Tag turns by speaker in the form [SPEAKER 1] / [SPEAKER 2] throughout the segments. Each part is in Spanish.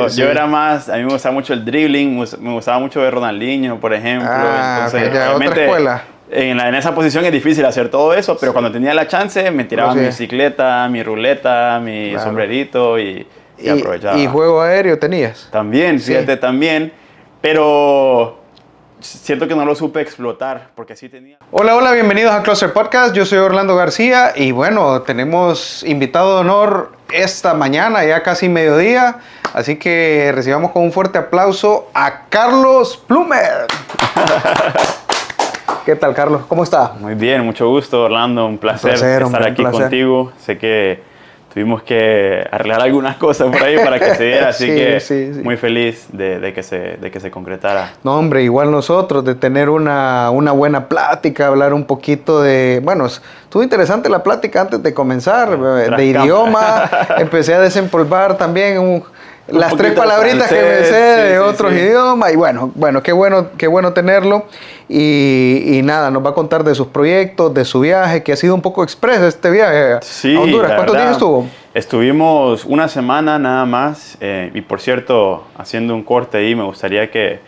[SPEAKER 1] yo era más, a mí me gustaba mucho el dribbling, me gustaba mucho ver Ronaldinho, por ejemplo. Entonces,
[SPEAKER 2] ya, otra escuela.
[SPEAKER 1] En esa posición es difícil hacer todo eso, pero cuando tenía la chance me tiraba mi bicicleta, mi ruleta, mi sombrerito y aprovechaba.
[SPEAKER 2] ¿Y juego aéreo tenías?
[SPEAKER 1] También, fíjate, también, pero siento que no lo supe explotar, porque sí tenía...
[SPEAKER 2] Hola, bienvenidos a Closer Podcast, yo soy Orlando García y bueno, tenemos invitado de honor esta mañana, ya casi mediodía, así que recibamos con un fuerte aplauso a Carlos Plumer. ¿Qué tal, Carlos? ¿Cómo está?
[SPEAKER 1] Muy bien, mucho gusto, Orlando, un placer estar aquí contigo. Sé que tuvimos que arreglar algunas cosas por ahí para que se diera, así sí. Muy feliz de que se concretara.
[SPEAKER 2] No, hombre, igual nosotros, de tener una buena plática, hablar un poquito de... Bueno, estuvo interesante la plática antes de comenzar, de idioma, empecé a desempolvar también las tres palabritas que me sé de otros idiomas, y bueno, qué bueno tenerlo, y nada, nos va a contar de sus proyectos, de su viaje, que ha sido un poco express este viaje a Honduras. ¿Cuántos días estuvo?
[SPEAKER 1] Estuvimos una semana nada más, y por cierto, haciendo un corte ahí, me gustaría que,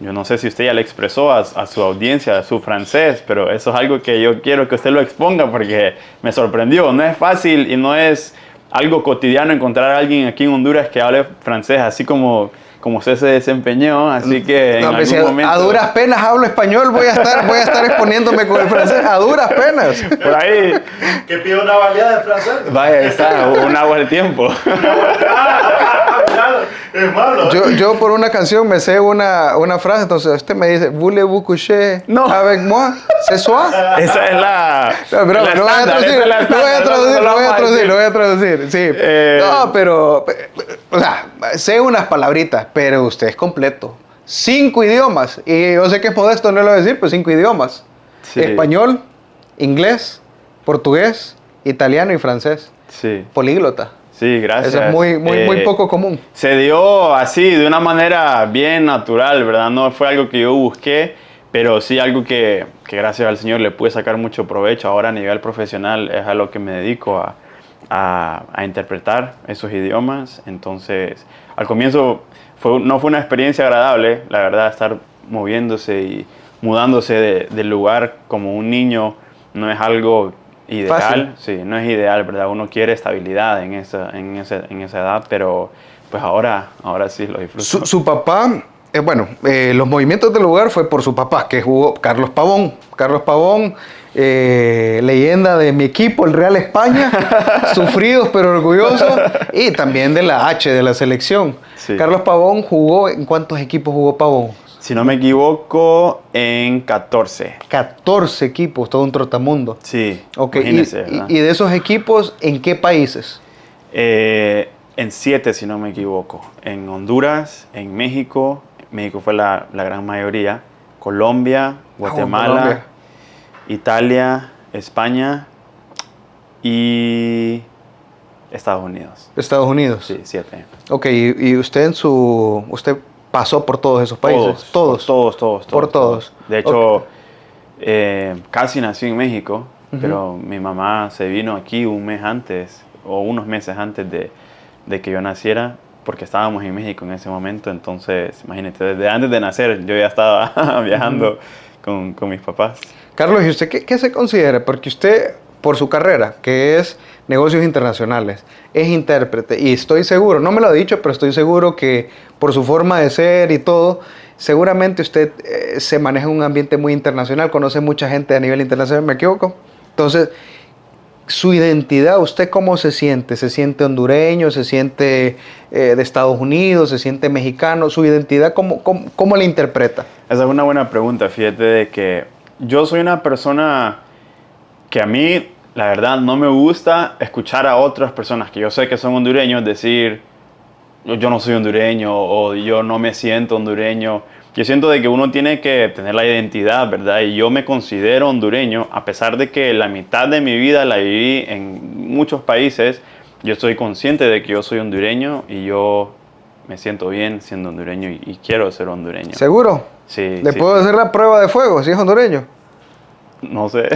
[SPEAKER 1] yo no sé si usted ya le expresó a su audiencia, a su francés, pero eso es algo que yo quiero que usted lo exponga porque me sorprendió, no es fácil y no es algo cotidiano encontrar a alguien aquí en Honduras que hable francés, así como usted se desempeñó, así que en algún momento...
[SPEAKER 2] A duras penas hablo español, voy a estar exponiéndome con el francés, a duras penas.
[SPEAKER 1] Por ahí...
[SPEAKER 3] ¿Que pide una baleada de francés?
[SPEAKER 1] Vaya, está, un agua del tiempo.
[SPEAKER 3] Es malo.
[SPEAKER 2] Yo por una canción me sé una frase, entonces usted me dice, voulez-vous coucher avec moi ce soir?
[SPEAKER 1] Esa es la...
[SPEAKER 2] No, pero lo voy a traducir, sí. No, pero, o sea, sé unas palabritas, pero usted es completo. 5 idiomas, y yo sé que es modesto no lo voy a decir, pero 5 idiomas. Sí. Español, inglés, portugués, italiano y francés.
[SPEAKER 1] Sí.
[SPEAKER 2] Políglota.
[SPEAKER 1] Sí, gracias.
[SPEAKER 2] Eso es muy poco común.
[SPEAKER 1] Se dio así, de una manera bien natural, ¿verdad? No fue algo que yo busqué, pero sí algo que gracias al Señor le pude sacar mucho provecho. Ahora a nivel profesional es a lo que me dedico, a interpretar esos idiomas. Entonces, al comienzo no fue una experiencia agradable, la verdad, estar moviéndose y mudándose del lugar como un niño no es algo ideal. Fácil. Sí, no es ideal, ¿verdad? Uno quiere estabilidad en esa edad, pero pues ahora sí lo disfruto.
[SPEAKER 2] Su papá, los movimientos del lugar fue por su papá, que jugó Carlos Pavón. Carlos Pavón, leyenda de mi equipo, el Real España, sufridos pero orgullosos, y también de la H, de la selección. Sí. Carlos Pavón jugó, ¿en cuántos equipos jugó Pavón?
[SPEAKER 1] Si no me equivoco, en 14.
[SPEAKER 2] 14 equipos, todo un trotamundo.
[SPEAKER 1] Sí,
[SPEAKER 2] okay. ¿Y de esos equipos, en qué países?
[SPEAKER 1] En 7, si no me equivoco. En Honduras, en México fue la gran mayoría, Colombia, Guatemala, Italia, España y Estados Unidos.
[SPEAKER 2] ¿Estados Unidos?
[SPEAKER 1] Sí, 7.
[SPEAKER 2] Ok, y usted usted pasó por todos esos países.
[SPEAKER 1] Todos.
[SPEAKER 2] Por todos.
[SPEAKER 1] De hecho, casi nací en México, pero mi mamá se vino aquí un mes antes, o unos meses antes de que yo naciera, porque estábamos en México en ese momento. Entonces, imagínate, desde antes de nacer yo ya estaba viajando con mis papás.
[SPEAKER 2] Carlos, ¿y usted qué se considera? Porque usted, por su carrera, que es negocios internacionales, es intérprete, y estoy seguro, no me lo ha dicho, pero estoy seguro que por su forma de ser y todo, seguramente usted se maneja en un ambiente muy internacional, conoce mucha gente a nivel internacional, ¿me equivoco? Entonces, su identidad, ¿usted cómo se siente? ¿Se siente hondureño? ¿Se siente de Estados Unidos? ¿Se siente mexicano? ¿Su identidad cómo la interpreta?
[SPEAKER 1] Esa es una buena pregunta, fíjate de que yo soy una persona que a mí, la verdad, no me gusta escuchar a otras personas que yo sé que son hondureños decir yo no soy hondureño o yo no me siento hondureño. Yo siento de que uno tiene que tener la identidad, ¿verdad? Y yo me considero hondureño, a pesar de que la mitad de mi vida la viví en muchos países. Yo estoy consciente de que yo soy hondureño y yo me siento bien siendo hondureño y quiero ser hondureño.
[SPEAKER 2] ¿Seguro?
[SPEAKER 1] Sí.
[SPEAKER 2] ¿Le puedo hacer la prueba de fuego si es hondureño?
[SPEAKER 1] No sé.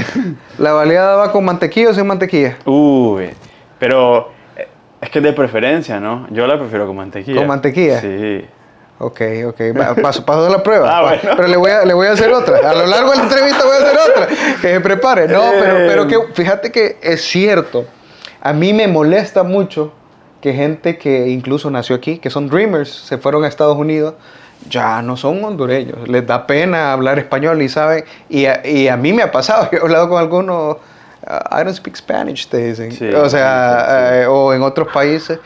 [SPEAKER 2] ¿La baleada va con mantequilla o sin mantequilla?
[SPEAKER 1] Uy, pero Es que de preferencia, ¿no? Yo la prefiero con mantequilla.
[SPEAKER 2] ¿Con mantequilla?
[SPEAKER 1] Sí.
[SPEAKER 2] Ok. Paso de la prueba.
[SPEAKER 1] Ah, bueno.
[SPEAKER 2] Pero le voy a hacer otra. A lo largo de la entrevista voy a hacer otra. Que se prepare. No, pero que, fíjate que es cierto. A mí me molesta mucho que gente que incluso nació aquí, que son Dreamers, se fueron a Estados Unidos, ya no son hondureños. Les da pena hablar español y saben. Y a mí me ha pasado. Yo he hablado con algunos. I don't speak Spanish, te dicen.
[SPEAKER 1] Sí,
[SPEAKER 2] o sea,
[SPEAKER 1] sí.
[SPEAKER 2] o en otros países.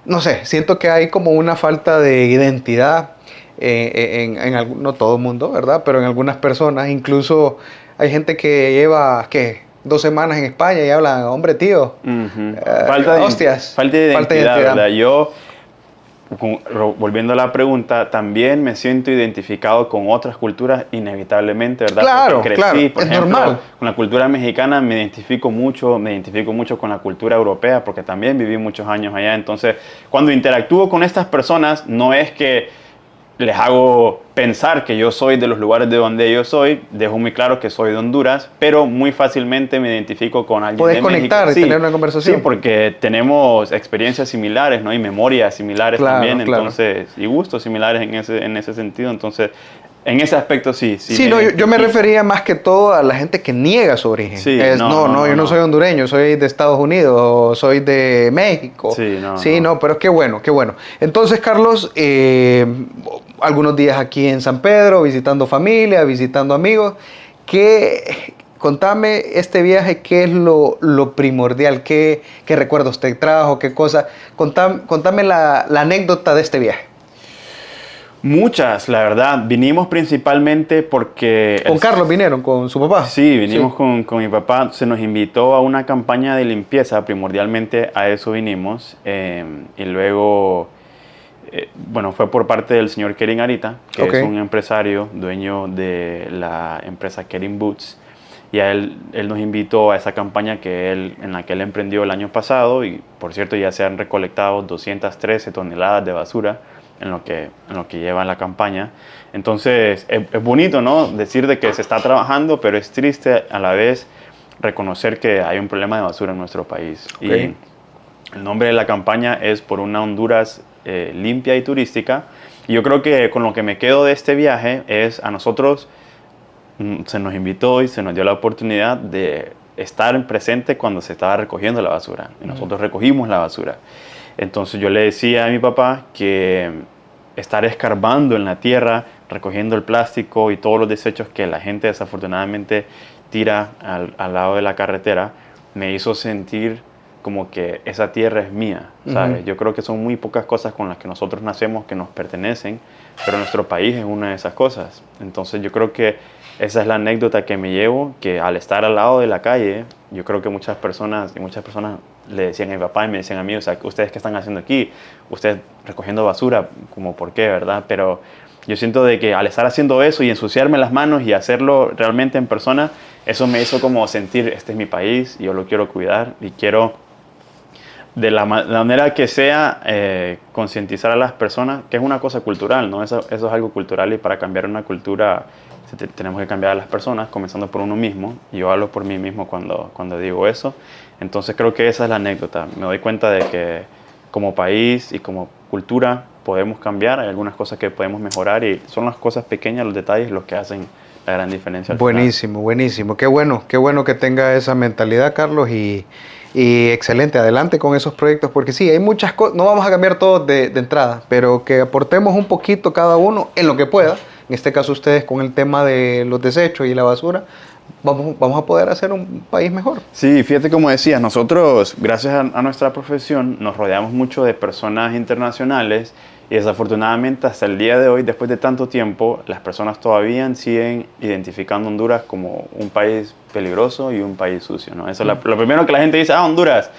[SPEAKER 2] No sé, siento que hay como una falta de identidad no todo el mundo, ¿verdad? Pero en algunas personas, incluso hay gente que lleva, ¿qué? 2 semanas en España y hablan, hombre, tío. Hostias.
[SPEAKER 1] Falta de identidad, ¿verdad? Yo, volviendo a la pregunta, también me siento identificado con otras culturas inevitablemente, ¿verdad?
[SPEAKER 2] Claro,
[SPEAKER 1] Porque crecí,
[SPEAKER 2] claro,
[SPEAKER 1] por
[SPEAKER 2] es
[SPEAKER 1] ejemplo,
[SPEAKER 2] normal.
[SPEAKER 1] con la cultura mexicana me identifico mucho con la cultura europea, porque también viví muchos años allá. Entonces, cuando interactúo con estas personas, no es que les hago pensar que yo soy de los lugares de donde yo soy, dejo muy claro que soy de Honduras, pero muy fácilmente me identifico con alguien
[SPEAKER 2] Puedes
[SPEAKER 1] de
[SPEAKER 2] conectar
[SPEAKER 1] México.
[SPEAKER 2] y tener una conversación.
[SPEAKER 1] Sí, porque tenemos experiencias similares, ¿no? Y memorias similares también, entonces, y gustos similares en ese sentido, entonces, en ese aspecto sí.
[SPEAKER 2] Sí, no, yo me refería más que todo a la gente que niega su origen.
[SPEAKER 1] Sí,
[SPEAKER 2] yo no soy hondureño, soy de Estados Unidos, o soy de México.
[SPEAKER 1] Sí,
[SPEAKER 2] no, pero qué bueno. Entonces, Carlos, algunos días aquí en San Pedro, visitando familia, visitando amigos. Contame este viaje, ¿qué es lo primordial? ¿Qué recuerdos te trajo? ¿Qué cosa? Contame la anécdota de este viaje.
[SPEAKER 1] Muchas, la verdad. Vinimos principalmente porque...
[SPEAKER 2] ¿Con Carlos vinieron? ¿Con su papá?
[SPEAKER 1] Sí, vinimos con mi papá. Se nos invitó a una campaña de limpieza, primordialmente a eso vinimos. Y luego, bueno, fue por parte del señor Kerin Arita, que es un empresario, dueño de la empresa Kerin Boots. Y él nos invitó a esa campaña en la que él emprendió el año pasado. Y, por cierto, ya se han recolectado 213 toneladas de basura en lo que lleva la campaña. Entonces, es bonito, ¿no? Decir de que se está trabajando, pero es triste a la vez reconocer que hay un problema de basura en nuestro país.
[SPEAKER 2] Okay.
[SPEAKER 1] Y el nombre de la campaña es por una Honduras limpia y turística. Y yo creo que con lo que me quedo de este viaje es a nosotros se nos invitó y se nos dio la oportunidad de estar presente cuando se estaba recogiendo la basura. Y nosotros recogimos la basura. Entonces yo le decía a mi papá que estar escarbando en la tierra, recogiendo el plástico y todos los desechos que la gente desafortunadamente tira al lado de la carretera, me hizo sentir como que esa tierra es mía, ¿sabes? Yo creo que son muy pocas cosas con las que nosotros nacemos que nos pertenecen, pero nuestro país es una de esas cosas. Entonces yo creo que esa es la anécdota que me llevo, que al estar al lado de la calle, yo creo que muchas personas le decían a mi papá y me decían a mí, o sea, ¿ustedes qué están haciendo aquí? Ustedes recogiendo basura, como por qué, ¿verdad? Pero yo siento de que al estar haciendo eso y ensuciarme las manos y hacerlo realmente en persona, eso me hizo como sentir, este es mi país, y yo lo quiero cuidar y quiero, de la manera que sea, concientizar a las personas, que es una cosa cultural, ¿no? Eso es algo cultural y para cambiar una cultura tenemos que cambiar a las personas, comenzando por uno mismo. Y yo hablo por mí mismo cuando digo eso. Entonces creo que esa es la anécdota. Me doy cuenta de que como país y como cultura podemos cambiar, hay algunas cosas que podemos mejorar y son las cosas pequeñas, los detalles, los que hacen la gran diferencia.
[SPEAKER 2] Buenísimo. Qué bueno que tenga esa mentalidad, Carlos, y excelente, adelante con esos proyectos, porque sí, hay muchas cosas, no vamos a cambiar todo de entrada, pero que aportemos un poquito cada uno en lo que pueda. En este caso ustedes con el tema de los desechos y la basura, vamos a poder hacer un país mejor.
[SPEAKER 1] Sí, fíjate como decías, nosotros, gracias a nuestra profesión, nos rodeamos mucho de personas internacionales y desafortunadamente hasta el día de hoy, después de tanto tiempo, las personas todavía siguen identificando Honduras como un país peligroso y un país sucio, ¿no? Eso es lo primero que la gente dice, Honduras.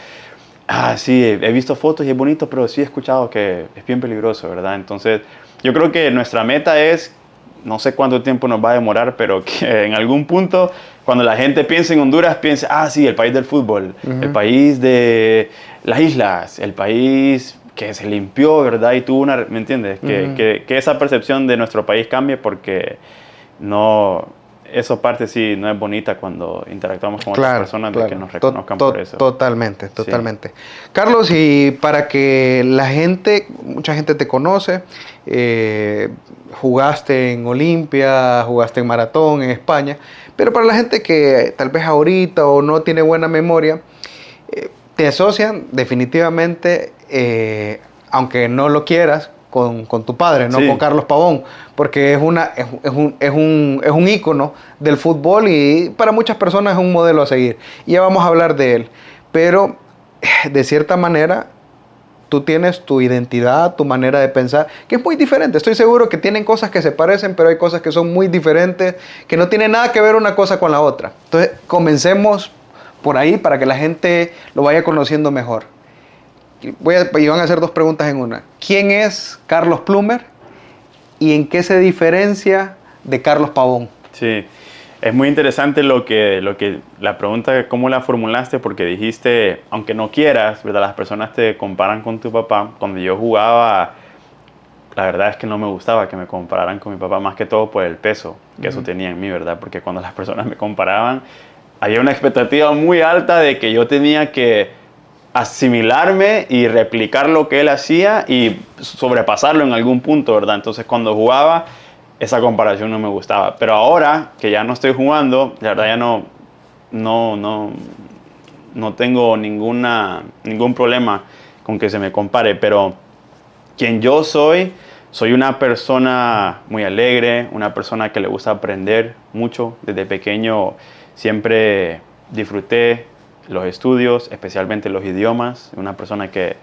[SPEAKER 1] Sí, he visto fotos y es bonito, pero sí he escuchado que es bien peligroso, ¿verdad? Entonces, yo creo que nuestra meta es, no sé cuánto tiempo nos va a demorar, pero que en algún punto, cuando la gente piense en Honduras, piense, sí, el país del fútbol, el país de las islas, el país que se limpió, ¿verdad? Y tuvo una, ¿me entiendes? Que esa percepción de nuestro país cambie porque no, esa parte sí no es bonita cuando interactuamos con otras personas, de que nos reconozcan por eso.
[SPEAKER 2] Totalmente. Carlos, y para que la gente, mucha gente te conoce, jugaste en Olimpia, jugaste en Maratón en España, pero para la gente que tal vez ahorita o no tiene buena memoria, te asocian definitivamente, aunque no lo quieras, con tu padre, no con Carlos Pavón, porque es un ícono del fútbol y para muchas personas es un modelo a seguir. Y ya vamos a hablar de él. Pero, de cierta manera, tú tienes tu identidad, tu manera de pensar, que es muy diferente. Estoy seguro que tienen cosas que se parecen, pero hay cosas que son muy diferentes, que no tienen nada que ver una cosa con la otra. Entonces, comencemos por ahí para que la gente lo vaya conociendo mejor. Y van a hacer dos preguntas en una. ¿Quién es Carlos Plummer y en qué se diferencia de Carlos Pavón?
[SPEAKER 1] Sí, es muy interesante la pregunta, cómo la formulaste, porque dijiste, aunque no quieras, ¿verdad? Las personas te comparan con tu papá. Cuando yo jugaba, la verdad es que no me gustaba que me compararan con mi papá, más que todo por el peso que eso tenía en mí, ¿verdad? Porque cuando las personas me comparaban, había una expectativa muy alta de que yo tenía que asimilarme y replicar lo que él hacía y sobrepasarlo en algún punto, ¿verdad? Entonces, cuando jugaba, esa comparación no me gustaba. Pero ahora que ya no estoy jugando, la verdad ya no tengo ningún problema con que se me compare. Pero quien yo soy una persona muy alegre, una persona que le gusta aprender mucho. Desde pequeño siempre disfruté los estudios, especialmente los idiomas. Una persona que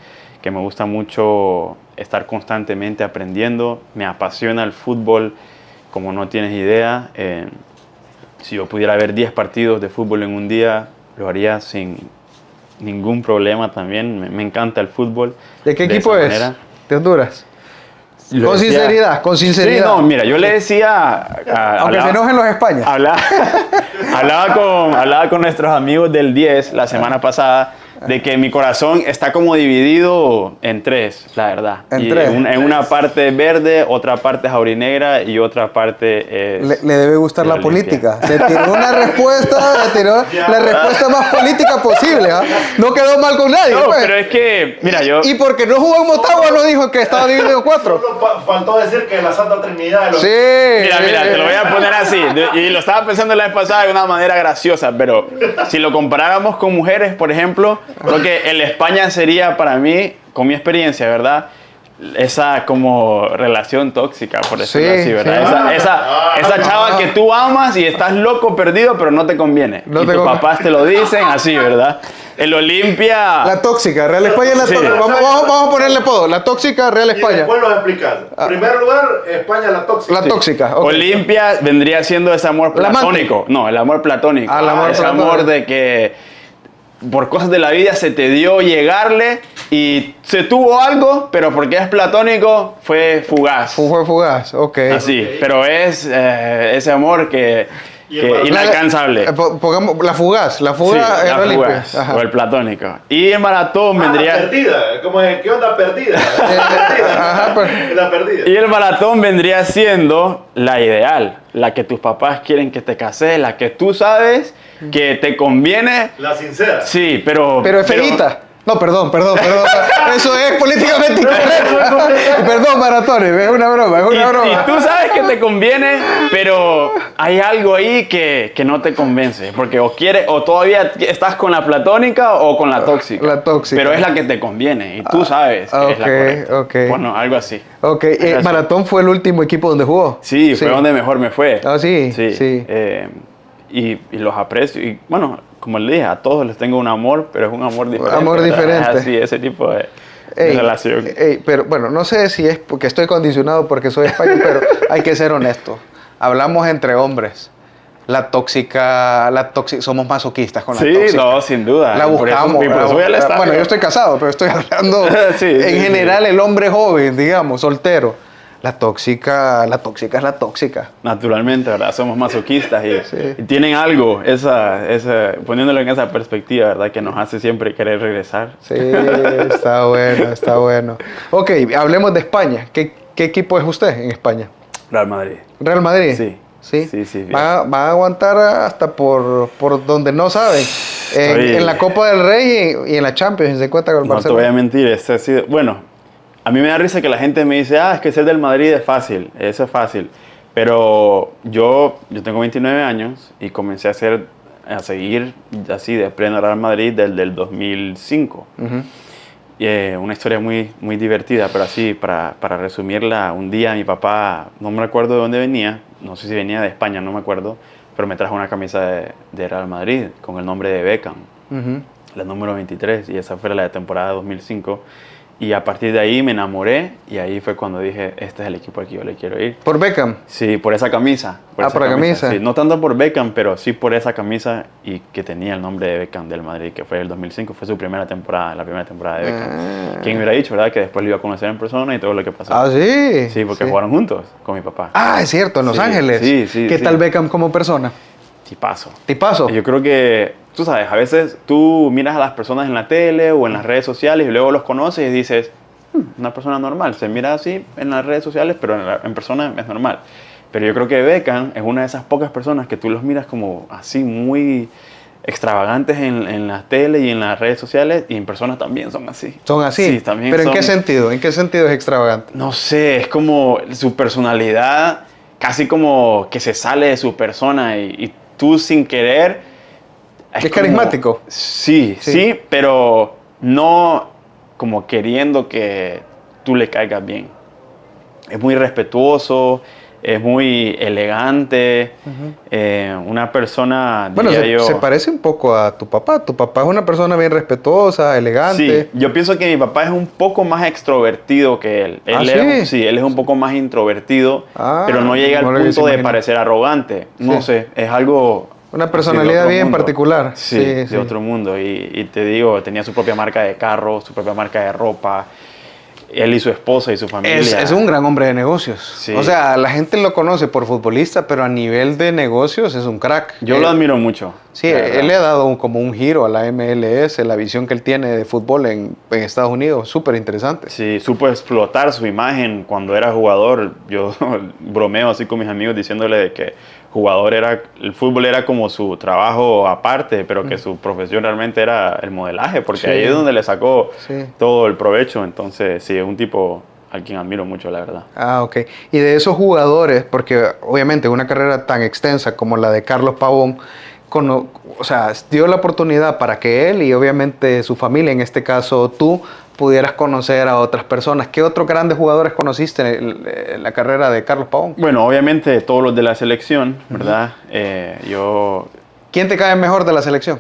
[SPEAKER 1] me gusta mucho estar constantemente aprendiendo. Me apasiona el fútbol como no tienes idea. Si yo pudiera ver 10 partidos de fútbol en un día, lo haría sin ningún problema también. Me encanta el fútbol.
[SPEAKER 2] ¿De qué equipo es? ¿De Honduras? Con sinceridad. Sí,
[SPEAKER 1] no, mira, yo le decía...
[SPEAKER 2] Aunque se enojen los España.
[SPEAKER 1] Hablaba con nuestros amigos del 10 la semana pasada de que mi corazón está como dividido en tres, la verdad. En una parte es verde, otra parte es aurinegra y otra parte es...
[SPEAKER 2] Le debe gustar la política. Se tiró una respuesta, la respuesta más política posible. ¿Eh? No quedó mal con nadie.
[SPEAKER 1] No, pero es que, mira, yo...
[SPEAKER 2] Y porque no jugó en Motagua, no dijo que estaba dividido en 4.
[SPEAKER 3] Solo faltó decir que la Santa Trinidad de los...
[SPEAKER 2] Sí.
[SPEAKER 1] Mira, te lo voy a poner así. Y lo estaba pensando la vez pasada de una manera graciosa, pero si lo comparáramos con mujeres, por ejemplo, creo que el España sería para mí, con mi experiencia, ¿verdad? Esa como relación tóxica, por decirlo así, ¿verdad?
[SPEAKER 2] Sí.
[SPEAKER 1] Esa chava que tú amas y estás loco, perdido, pero no te conviene. Y tus papás te lo dicen así, ¿verdad? El Olimpia...
[SPEAKER 2] La tóxica, Real España es la tóxica. Vamos a ponerle apodo. La tóxica, Real España. Y
[SPEAKER 3] después lo explicas. En primer lugar, España, la tóxica.
[SPEAKER 2] La tóxica, okay.
[SPEAKER 1] Olimpia vendría siendo ese amor platónico. No, el amor platónico. Ese amor de que por cosas de la vida se te dio llegarle y se tuvo algo, pero porque es platónico fue fugaz.
[SPEAKER 2] Fue fugaz, ok.
[SPEAKER 1] Así, pero es ese amor que inalcanzable.
[SPEAKER 2] Pongamos la fugaz
[SPEAKER 1] sí, la fugaz o el platónico. Y el maratón vendría...
[SPEAKER 3] perdida, como ¿qué onda perdida? La perdida.
[SPEAKER 1] Y el maratón vendría siendo la ideal, la que tus papás quieren que te cases, la que tú sabes que te conviene.
[SPEAKER 3] La sincera.
[SPEAKER 1] Sí, pero
[SPEAKER 2] es feita. No, perdón. Eso es políticamente incorrecto. Perdón, maratones, es una broma.
[SPEAKER 1] Y tú sabes que te conviene, pero hay algo ahí que no te convence. Porque o todavía estás con la platónica o con la tóxica.
[SPEAKER 2] La tóxica.
[SPEAKER 1] Pero es la que te conviene y tú sabes que es la correcta.
[SPEAKER 2] Okay.
[SPEAKER 1] Bueno, algo así.
[SPEAKER 2] Ok, Maratón fue el último equipo donde jugó.
[SPEAKER 1] Sí, fue donde mejor me fue.
[SPEAKER 2] Sí.
[SPEAKER 1] Y los aprecio. Y bueno, como le dije, a todos les tengo un amor, pero es un amor diferente.
[SPEAKER 2] Amor diferente.
[SPEAKER 1] Así, ese tipo de relación.
[SPEAKER 2] Pero bueno, no sé si es porque estoy condicionado porque soy español, pero hay que ser honesto. Hablamos entre hombres. La tóxica, somos masoquistas con la tóxica.
[SPEAKER 1] Sí, no, sin duda.
[SPEAKER 2] La buscamos. Bueno, yo estoy casado, pero estoy hablando en general el hombre joven, digamos, soltero. La tóxica es la tóxica.
[SPEAKER 1] Naturalmente, ¿verdad? Somos masoquistas y tienen algo, poniéndolo en esa perspectiva, ¿verdad? Que nos hace siempre querer regresar.
[SPEAKER 2] Sí, está bueno. Ok, hablemos de España. ¿Qué equipo es usted en España?
[SPEAKER 1] Real Madrid.
[SPEAKER 2] ¿Real Madrid?
[SPEAKER 1] Sí.
[SPEAKER 2] Sí,
[SPEAKER 1] Sí.
[SPEAKER 2] van a aguantar hasta por donde no saben. En la Copa del Rey y en la Champions, se cuenta con el
[SPEAKER 1] No te
[SPEAKER 2] Barcelona.
[SPEAKER 1] voy a mentir, este ha sido... Bueno, a mí me da risa que la gente me dice, es que ser del Madrid es fácil, eso es fácil. Pero yo tengo 29 años y comencé a seguir así de pleno Real Madrid desde el 2005.
[SPEAKER 2] Ujú.
[SPEAKER 1] Una historia muy, muy divertida, pero así, para resumirla, un día mi papá, no me acuerdo de dónde venía, no sé si venía de España, no me acuerdo, pero me trajo una camisa de Real Madrid con el nombre de Beckham,
[SPEAKER 2] Ujú.
[SPEAKER 1] la número 23, y esa fue la de temporada 2005. Y a partir de ahí me enamoré y ahí fue cuando dije, este es el equipo al que yo le quiero ir.
[SPEAKER 2] ¿Por Beckham?
[SPEAKER 1] Sí, por esa camisa.
[SPEAKER 2] Por la camisa.
[SPEAKER 1] Sí, no tanto por Beckham, pero sí por esa camisa y que tenía el nombre de Beckham del Madrid, que fue el 2005, fue su primera temporada, la primera temporada de Beckham. ¿Quién hubiera dicho, verdad? Que después lo iba a conocer en persona y todo lo que pasó.
[SPEAKER 2] Ah, sí.
[SPEAKER 1] Sí, porque jugaron juntos con mi papá.
[SPEAKER 2] Ah, es cierto, en Los
[SPEAKER 1] Sí,
[SPEAKER 2] Ángeles.
[SPEAKER 1] sí,
[SPEAKER 2] ¿Qué
[SPEAKER 1] sí.
[SPEAKER 2] tal Beckham como persona?
[SPEAKER 1] Tipazo.
[SPEAKER 2] ¿Tipazo?
[SPEAKER 1] Yo creo que, tú sabes, a veces tú miras a las personas en la tele o en las redes sociales y luego los conoces y dices, una persona normal, se mira así en las redes sociales, pero en persona es normal. Pero yo creo que Beckham es una de esas pocas personas que tú los miras como así muy extravagantes en la tele y en las redes sociales y en persona también son así.
[SPEAKER 2] Son así.
[SPEAKER 1] Sí, también
[SPEAKER 2] ¿Pero
[SPEAKER 1] son...
[SPEAKER 2] en qué sentido? ¿En qué sentido es extravagante?
[SPEAKER 1] No sé, es como su personalidad casi como que se sale de su persona y tú sin querer...
[SPEAKER 2] ¿Es carismático?
[SPEAKER 1] Sí, pero no como queriendo que tú le caigas bien. Es muy respetuoso, es muy elegante, una persona,
[SPEAKER 2] Bueno,
[SPEAKER 1] diría yo...
[SPEAKER 2] se parece un poco a tu papá. Tu papá es una persona bien respetuosa, elegante.
[SPEAKER 1] Sí, yo pienso que mi papá es un poco más extrovertido que él. Él es un poco más introvertido, pero no llega al
[SPEAKER 2] no lo
[SPEAKER 1] punto de
[SPEAKER 2] imagino.
[SPEAKER 1] parecer arrogante. No sé, es algo...
[SPEAKER 2] Una
[SPEAKER 1] así de
[SPEAKER 2] personalidad
[SPEAKER 1] otro
[SPEAKER 2] bien
[SPEAKER 1] mundo.
[SPEAKER 2] particular.
[SPEAKER 1] Sí,
[SPEAKER 2] Sí.
[SPEAKER 1] de otro mundo. Y te digo, tenía su propia marca de carro, su propia marca de ropa. Él y su esposa y su familia.
[SPEAKER 2] Es un gran hombre de negocios.
[SPEAKER 1] Sí.
[SPEAKER 2] O sea, la gente lo conoce por futbolista, pero a nivel de negocios es un crack.
[SPEAKER 1] Yo lo admiro mucho.
[SPEAKER 2] Sí,
[SPEAKER 1] la verdad.
[SPEAKER 2] él le ha dado como un giro a la MLS, la visión que él tiene de fútbol en Estados Unidos, súper interesante.
[SPEAKER 1] Sí, supo explotar su imagen cuando era jugador. Yo bromeo así con mis amigos diciéndole de que el fútbol era como su trabajo aparte, pero que su profesión realmente era el modelaje, porque
[SPEAKER 2] Sí.
[SPEAKER 1] ahí es donde le sacó
[SPEAKER 2] Sí.
[SPEAKER 1] todo el provecho. Entonces, sí, es un tipo al quien admiro mucho, la verdad.
[SPEAKER 2] Ah, ok. Y de esos jugadores, porque obviamente una carrera tan extensa como la de Carlos Pavón, o sea, dio la oportunidad para que él y obviamente su familia, en este caso tú, pudieras conocer a otras personas. ¿Qué otros grandes jugadores conociste en la carrera de Carlos Pavón?
[SPEAKER 1] Bueno, obviamente todos los de la selección, ¿verdad?
[SPEAKER 2] ¿Quién te cae mejor de la selección?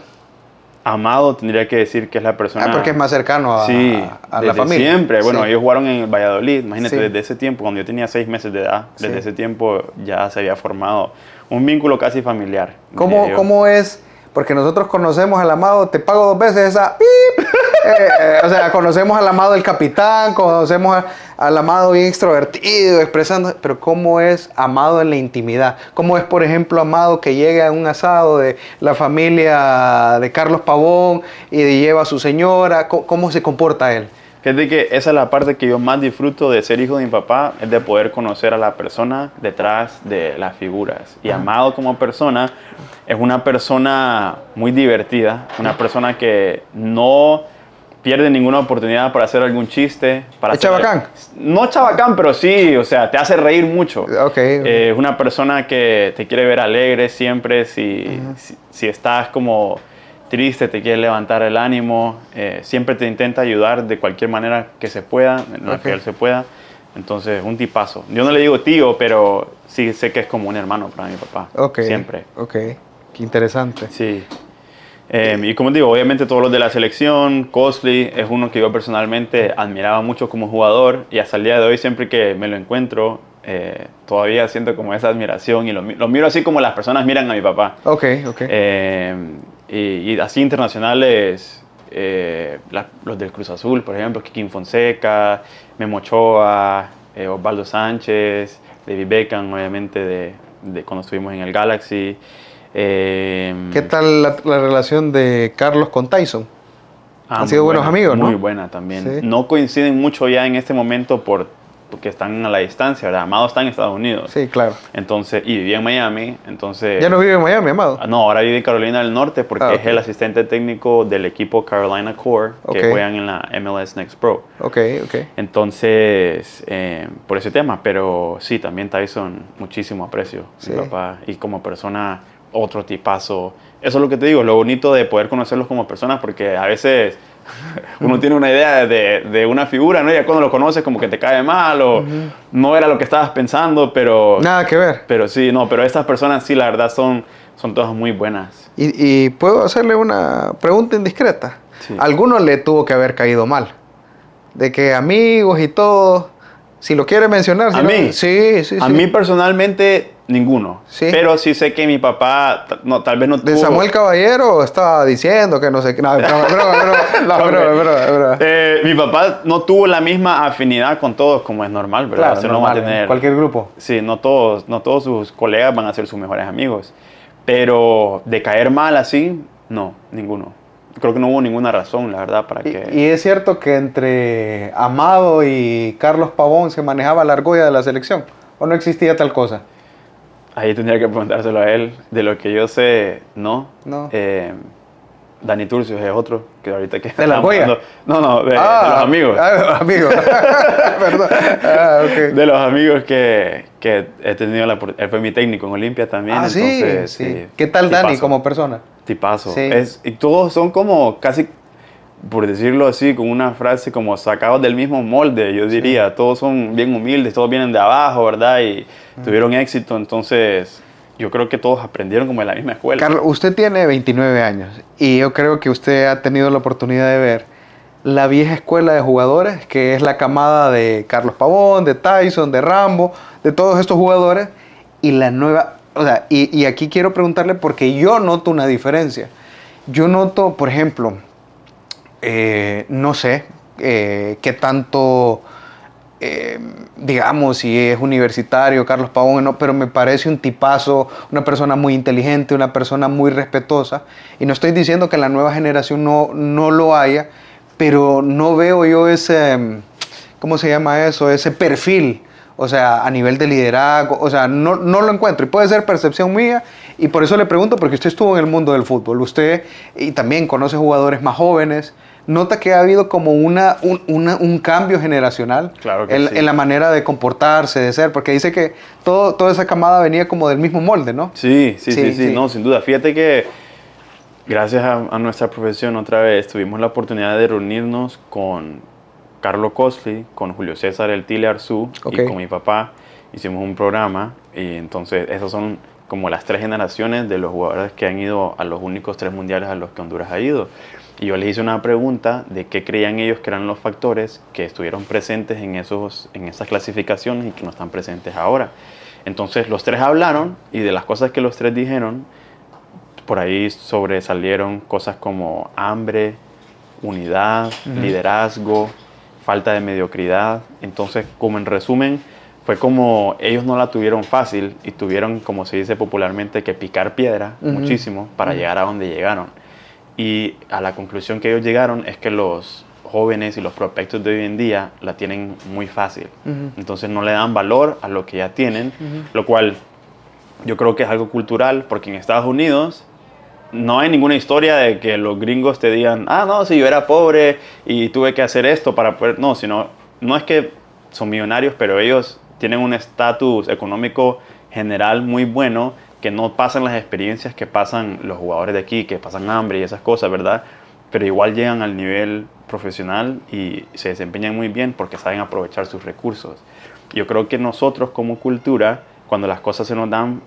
[SPEAKER 1] Amado tendría que decir que es la persona...
[SPEAKER 2] Porque es más cercano a la
[SPEAKER 1] desde
[SPEAKER 2] familia.
[SPEAKER 1] siempre. Bueno,
[SPEAKER 2] Sí.
[SPEAKER 1] ellos jugaron en el Valladolid. Imagínate,
[SPEAKER 2] Sí.
[SPEAKER 1] desde ese tiempo, cuando yo tenía 6 meses de edad, desde
[SPEAKER 2] Sí.
[SPEAKER 1] ese tiempo ya se había formado un vínculo casi familiar. diría yo.
[SPEAKER 2] ¿Cómo es? Porque nosotros conocemos al Amado, te pago 2 veces esa... ¡pip! O sea, conocemos al Amado el capitán, conocemos al Amado bien extrovertido, expresando... Pero ¿cómo es Amado en la intimidad? ¿Cómo es, por ejemplo, Amado que llega a un asado de la familia de Carlos Pavón y lleva a su señora? ¿Cómo se comporta él?
[SPEAKER 1] Fíjate que esa es la parte que yo más disfruto de ser hijo de mi papá, es de poder conocer a la persona detrás de las figuras. Y Amado como persona es una persona muy divertida, una persona que no pierde ninguna oportunidad para hacer algún chiste. Para
[SPEAKER 2] ¿Es chabacán?
[SPEAKER 1] No chabacán, pero sí, o sea, te hace reír mucho.
[SPEAKER 2] Ok.
[SPEAKER 1] Es una persona que te quiere ver alegre siempre, si estás como... triste, te quiere levantar el ánimo, siempre te intenta ayudar de cualquier manera que se pueda, en la que él se pueda. Entonces, un tipazo. Yo no le digo tío, pero sí sé que es como un hermano para mi papá.
[SPEAKER 2] Ok.
[SPEAKER 1] Siempre.
[SPEAKER 2] Ok. Qué interesante.
[SPEAKER 1] Sí. Y como digo, obviamente todos los de la selección, Costly es uno que yo personalmente admiraba mucho como jugador y hasta el día de hoy siempre que me lo encuentro, todavía siento como esa admiración y lo miro así como las personas miran a mi papá.
[SPEAKER 2] Ok.
[SPEAKER 1] Y así internacionales, los del Cruz Azul, por ejemplo, Kikín Fonseca, Memo Ochoa, Osvaldo Sánchez, David Beckham, obviamente, de cuando estuvimos en el Galaxy.
[SPEAKER 2] ¿Qué tal la relación de Carlos con Tyson? Han sido buenos amigos, ¿no?
[SPEAKER 1] Muy buena también.
[SPEAKER 2] Sí.
[SPEAKER 1] No coinciden mucho ya en este momento por porque están a la distancia, ¿verdad? Amado está en Estados Unidos.
[SPEAKER 2] Sí, claro.
[SPEAKER 1] Entonces, y vivía en Miami, entonces...
[SPEAKER 2] ¿Ya no vive en Miami, Amado?
[SPEAKER 1] No, ahora vive en Carolina del Norte porque es el asistente técnico del equipo Carolina Core, que juegan en la MLS Next Pro.
[SPEAKER 2] Ok.
[SPEAKER 1] Entonces, por ese tema, pero sí, también Tyson, muchísimo aprecio, mi papá, y como persona, otro tipazo. Eso es lo que te digo, lo bonito de poder conocerlos como personas, porque a veces uno tiene una idea de una figura, ¿no? Y ya cuando lo conoces como que te cae mal o no era lo que estabas pensando, pero...
[SPEAKER 2] Nada que ver.
[SPEAKER 1] Pero sí, no, pero estas personas sí, la verdad, son todas muy buenas.
[SPEAKER 2] ¿Y puedo hacerle una pregunta indiscreta?
[SPEAKER 1] Sí.
[SPEAKER 2] A alguno le tuvo que haber caído mal. De que amigos y todo, si lo quiere mencionar.
[SPEAKER 1] ¿A mí?
[SPEAKER 2] Sí.
[SPEAKER 1] A mí personalmente, ninguno.
[SPEAKER 2] Sí.
[SPEAKER 1] Pero sí sé que mi papá, tal vez no tuvo...
[SPEAKER 2] De Samuel Caballero estaba diciendo que no sé qué. No, broma.
[SPEAKER 1] Mi papá no tuvo la misma afinidad con todos como es normal, ¿verdad?
[SPEAKER 2] Claro,
[SPEAKER 1] no
[SPEAKER 2] normal,
[SPEAKER 1] va a tener...
[SPEAKER 2] cualquier grupo.
[SPEAKER 1] Sí, no todos sus colegas van a ser sus mejores amigos. Pero de caer mal así, no, ninguno. Creo que no hubo ninguna razón, la verdad, para que...
[SPEAKER 2] Y es cierto que entre Amado y Carlos Pavón se manejaba la argolla de la selección. ¿O no existía tal cosa?
[SPEAKER 1] Ahí tendría que preguntárselo a él. De lo que yo sé, no. Dani Turcios es otro, que ahorita que...
[SPEAKER 2] ¿De la argolla?
[SPEAKER 1] No, de los amigos.
[SPEAKER 2] De los amigos. Perdón. Okay.
[SPEAKER 1] De los amigos que he tenido él fue mi técnico en Olimpia también. Entonces,
[SPEAKER 2] sí. ¿Qué tal tipazo. Dani como persona?
[SPEAKER 1] Tipazo. Sí. Y todos son como casi, por decirlo así, con una frase como sacados del mismo molde, yo diría. Sí. Todos son bien humildes, todos vienen de abajo, ¿verdad? Y tuvieron éxito, entonces... Yo creo que todos aprendieron como en la misma escuela.
[SPEAKER 2] Carlos, usted tiene 29 años y yo creo que usted ha tenido la oportunidad de ver la vieja escuela de jugadores, que es la camada de Carlos Pavón, de Tyson, de Rambo, de todos estos jugadores, y la nueva... O sea, y aquí quiero preguntarle porque yo noto una diferencia. Yo noto, por ejemplo, no sé qué tanto... digamos, si es universitario, Carlos Pavón, no, pero me parece un tipazo, una persona muy inteligente, una persona muy respetuosa. Y no estoy diciendo que la nueva generación no lo haya, pero no veo yo ese, ¿cómo se llama eso? Ese perfil, o sea, a nivel de liderazgo, o sea, no lo encuentro. Y puede ser percepción mía, y por eso le pregunto, porque usted estuvo en el mundo del fútbol, usted y también conoce jugadores más jóvenes. ¿Nota que ha habido como un cambio generacional
[SPEAKER 1] claro que
[SPEAKER 2] en la manera de comportarse, de ser? Porque dice que toda esa camada venía como del mismo molde, ¿no?
[SPEAKER 1] Sí, no, sin duda. Fíjate que gracias a nuestra profesión otra vez tuvimos la oportunidad de reunirnos con Carlo Cosli, con Julio César El Tile Arzú y con mi papá. Hicimos un programa y entonces esos son como las 3 generaciones de los jugadores que han ido a los únicos 3 mundiales a los que Honduras ha ido. Y yo les hice una pregunta de qué creían ellos que eran los factores que estuvieron presentes en esas clasificaciones y que no están presentes ahora. Entonces los 3 hablaron y de las cosas que los 3 dijeron, por ahí sobresalieron cosas como hambre, unidad, liderazgo, falta de mediocridad. Entonces, como en resumen, fue como ellos no la tuvieron fácil y tuvieron, como se dice popularmente, que picar piedra muchísimo para llegar a donde llegaron. Y a la conclusión que ellos llegaron es que los jóvenes y los prospectos de hoy en día la tienen muy fácil. Entonces no le dan valor a lo que ya tienen, lo cual yo creo que es algo cultural, porque en Estados Unidos no hay ninguna historia de que los gringos te digan, no, si yo era pobre y tuve que hacer esto para poder... No, no es que son millonarios, pero ellos tienen un estatus económico general muy bueno, que no pasan las experiencias que pasan los jugadores de aquí, que pasan hambre y esas cosas, ¿verdad? Pero igual llegan al nivel profesional y se desempeñan muy bien porque saben aprovechar sus recursos. Yo creo que nosotros como cultura, cuando las cosas se nos dan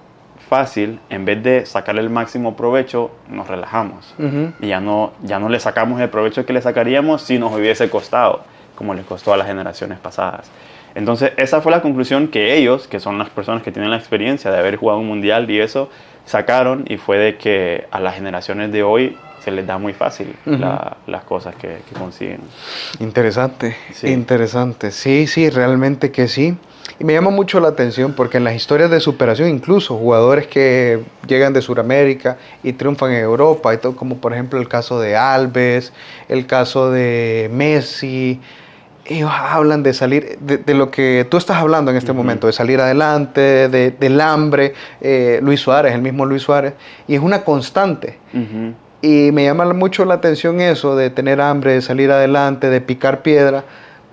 [SPEAKER 1] fácil, en vez de sacarle el máximo provecho, nos relajamos. Y ya no le sacamos el provecho que le sacaríamos si nos hubiese costado, como les costó a las generaciones pasadas. Entonces, esa fue la conclusión que ellos, que son las personas que tienen la experiencia de haber jugado un mundial y eso, sacaron, y fue de que a las generaciones de hoy se les da muy fácil las cosas que consiguen.
[SPEAKER 2] Interesante, interesante. Sí, realmente que sí. Y me llama mucho la atención porque en las historias de superación, incluso jugadores que llegan de Sudamérica y triunfan en Europa, y todo, como por ejemplo el caso de Alves, el caso de Messi, ellos hablan de salir, de lo que tú estás hablando en este momento, de salir adelante, del hambre. Luis Suárez, el mismo Luis Suárez, y es una constante. Y me llama mucho la atención eso de tener hambre, de salir adelante, de picar piedra,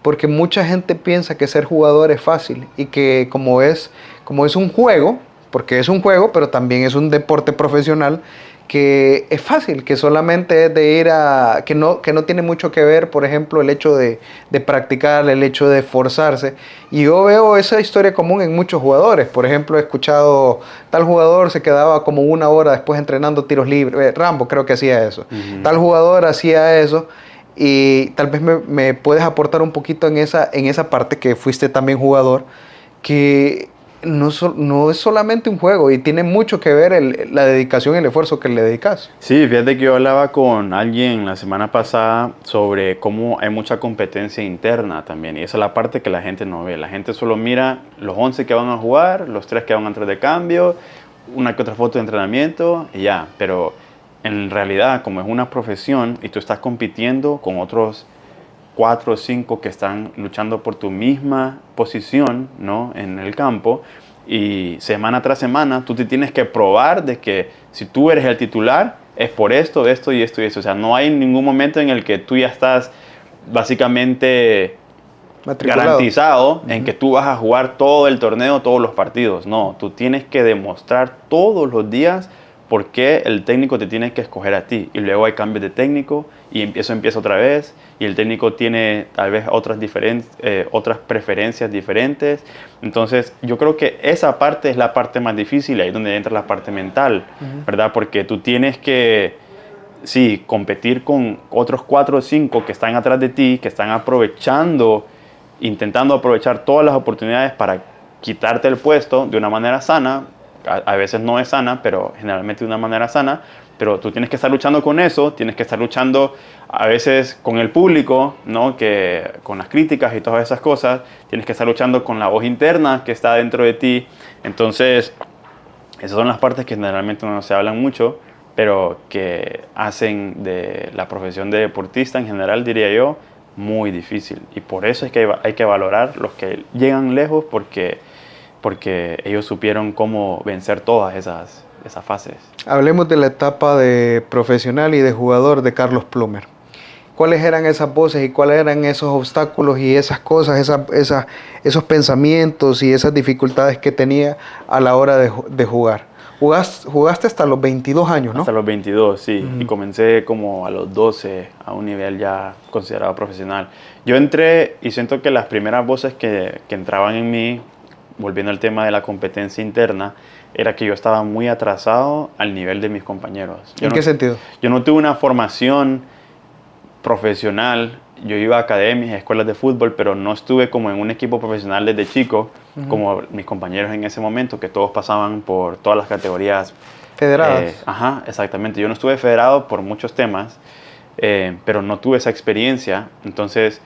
[SPEAKER 2] porque mucha gente piensa que ser jugador es fácil y que como es un juego, porque es un juego, pero también es un deporte profesional, que es fácil, que solamente es de ir a... que no tiene mucho que ver, por ejemplo, el hecho de practicar, el hecho de esforzarse. Y yo veo esa historia común en muchos jugadores. Por ejemplo, he escuchado, tal jugador se quedaba como 1 hora después entrenando tiros libres. Rambo creo que hacía eso. Tal jugador hacía eso. Y tal vez me puedes aportar un poquito en esa parte que fuiste también jugador, que no es solamente un juego y tiene mucho que ver la dedicación y el esfuerzo que le dedicas.
[SPEAKER 1] Sí, fíjate que yo hablaba con alguien la semana pasada sobre cómo hay mucha competencia interna también, y esa es la parte que la gente no ve. La gente solo mira los 11 que van a jugar, los 3 que van a entrar de cambio, una que otra foto de entrenamiento y ya, pero en realidad, como es una profesión y tú estás compitiendo con otros 4 o 5 que están luchando por tu misma posición, ¿no?, en el campo, y semana tras semana tú te tienes que probar de que si tú eres el titular es por esto, esto y esto y esto. O sea, no hay ningún momento en el que tú ya estás básicamente garantizado en que tú vas a jugar todo el torneo, todos los partidos. No, tú tienes que demostrar todos los días por qué el técnico te tiene que escoger a ti. Y luego hay cambios de técnico y eso empieza otra vez. Y el técnico tiene tal vez otras preferencias diferentes. Entonces yo creo que esa parte es la parte más difícil, ahí es donde entra la parte mental, ¿verdad? Porque tú tienes que, sí, competir con otros 4 o 5 que están atrás de ti, que están intentando aprovechar todas las oportunidades para quitarte el puesto de una manera sana. A veces no es sana, pero generalmente de una manera sana, pero tú tienes que estar luchando con eso, tienes que estar luchando a veces con el público, ¿no?, que con las críticas y todas esas cosas, tienes que estar luchando con la voz interna que está dentro de ti. Entonces, esas son las partes que generalmente no se hablan mucho, pero que hacen de la profesión de deportista en general, diría yo, muy difícil. Y por eso es que hay que valorar los que llegan lejos, porque ellos supieron cómo vencer todas esas fases. Hablemos
[SPEAKER 2] de la etapa de profesional y de jugador de Carlos Plomer. ¿Cuáles eran esas voces y cuáles eran esos obstáculos y esas cosas, esos pensamientos y esas dificultades que tenía a la hora de jugar? Jugaste hasta los 22 años, ¿no?
[SPEAKER 1] Hasta los 22, sí. Y comencé como a los 12, a un nivel ya considerado profesional. Yo entré y siento que las primeras voces que entraban en mí, volviendo al tema de la competencia interna, era que yo estaba muy atrasado al nivel de mis compañeros.
[SPEAKER 2] ¿En qué sentido?
[SPEAKER 1] Yo no tuve una formación profesional. Yo iba a academias, escuelas de fútbol, pero no estuve como en un equipo profesional desde chico, como mis compañeros en ese momento, que todos pasaban por todas las categorías.
[SPEAKER 2] Federadas.
[SPEAKER 1] Ajá, exactamente. Yo no estuve federado por muchos temas, pero no tuve esa experiencia. Entonces,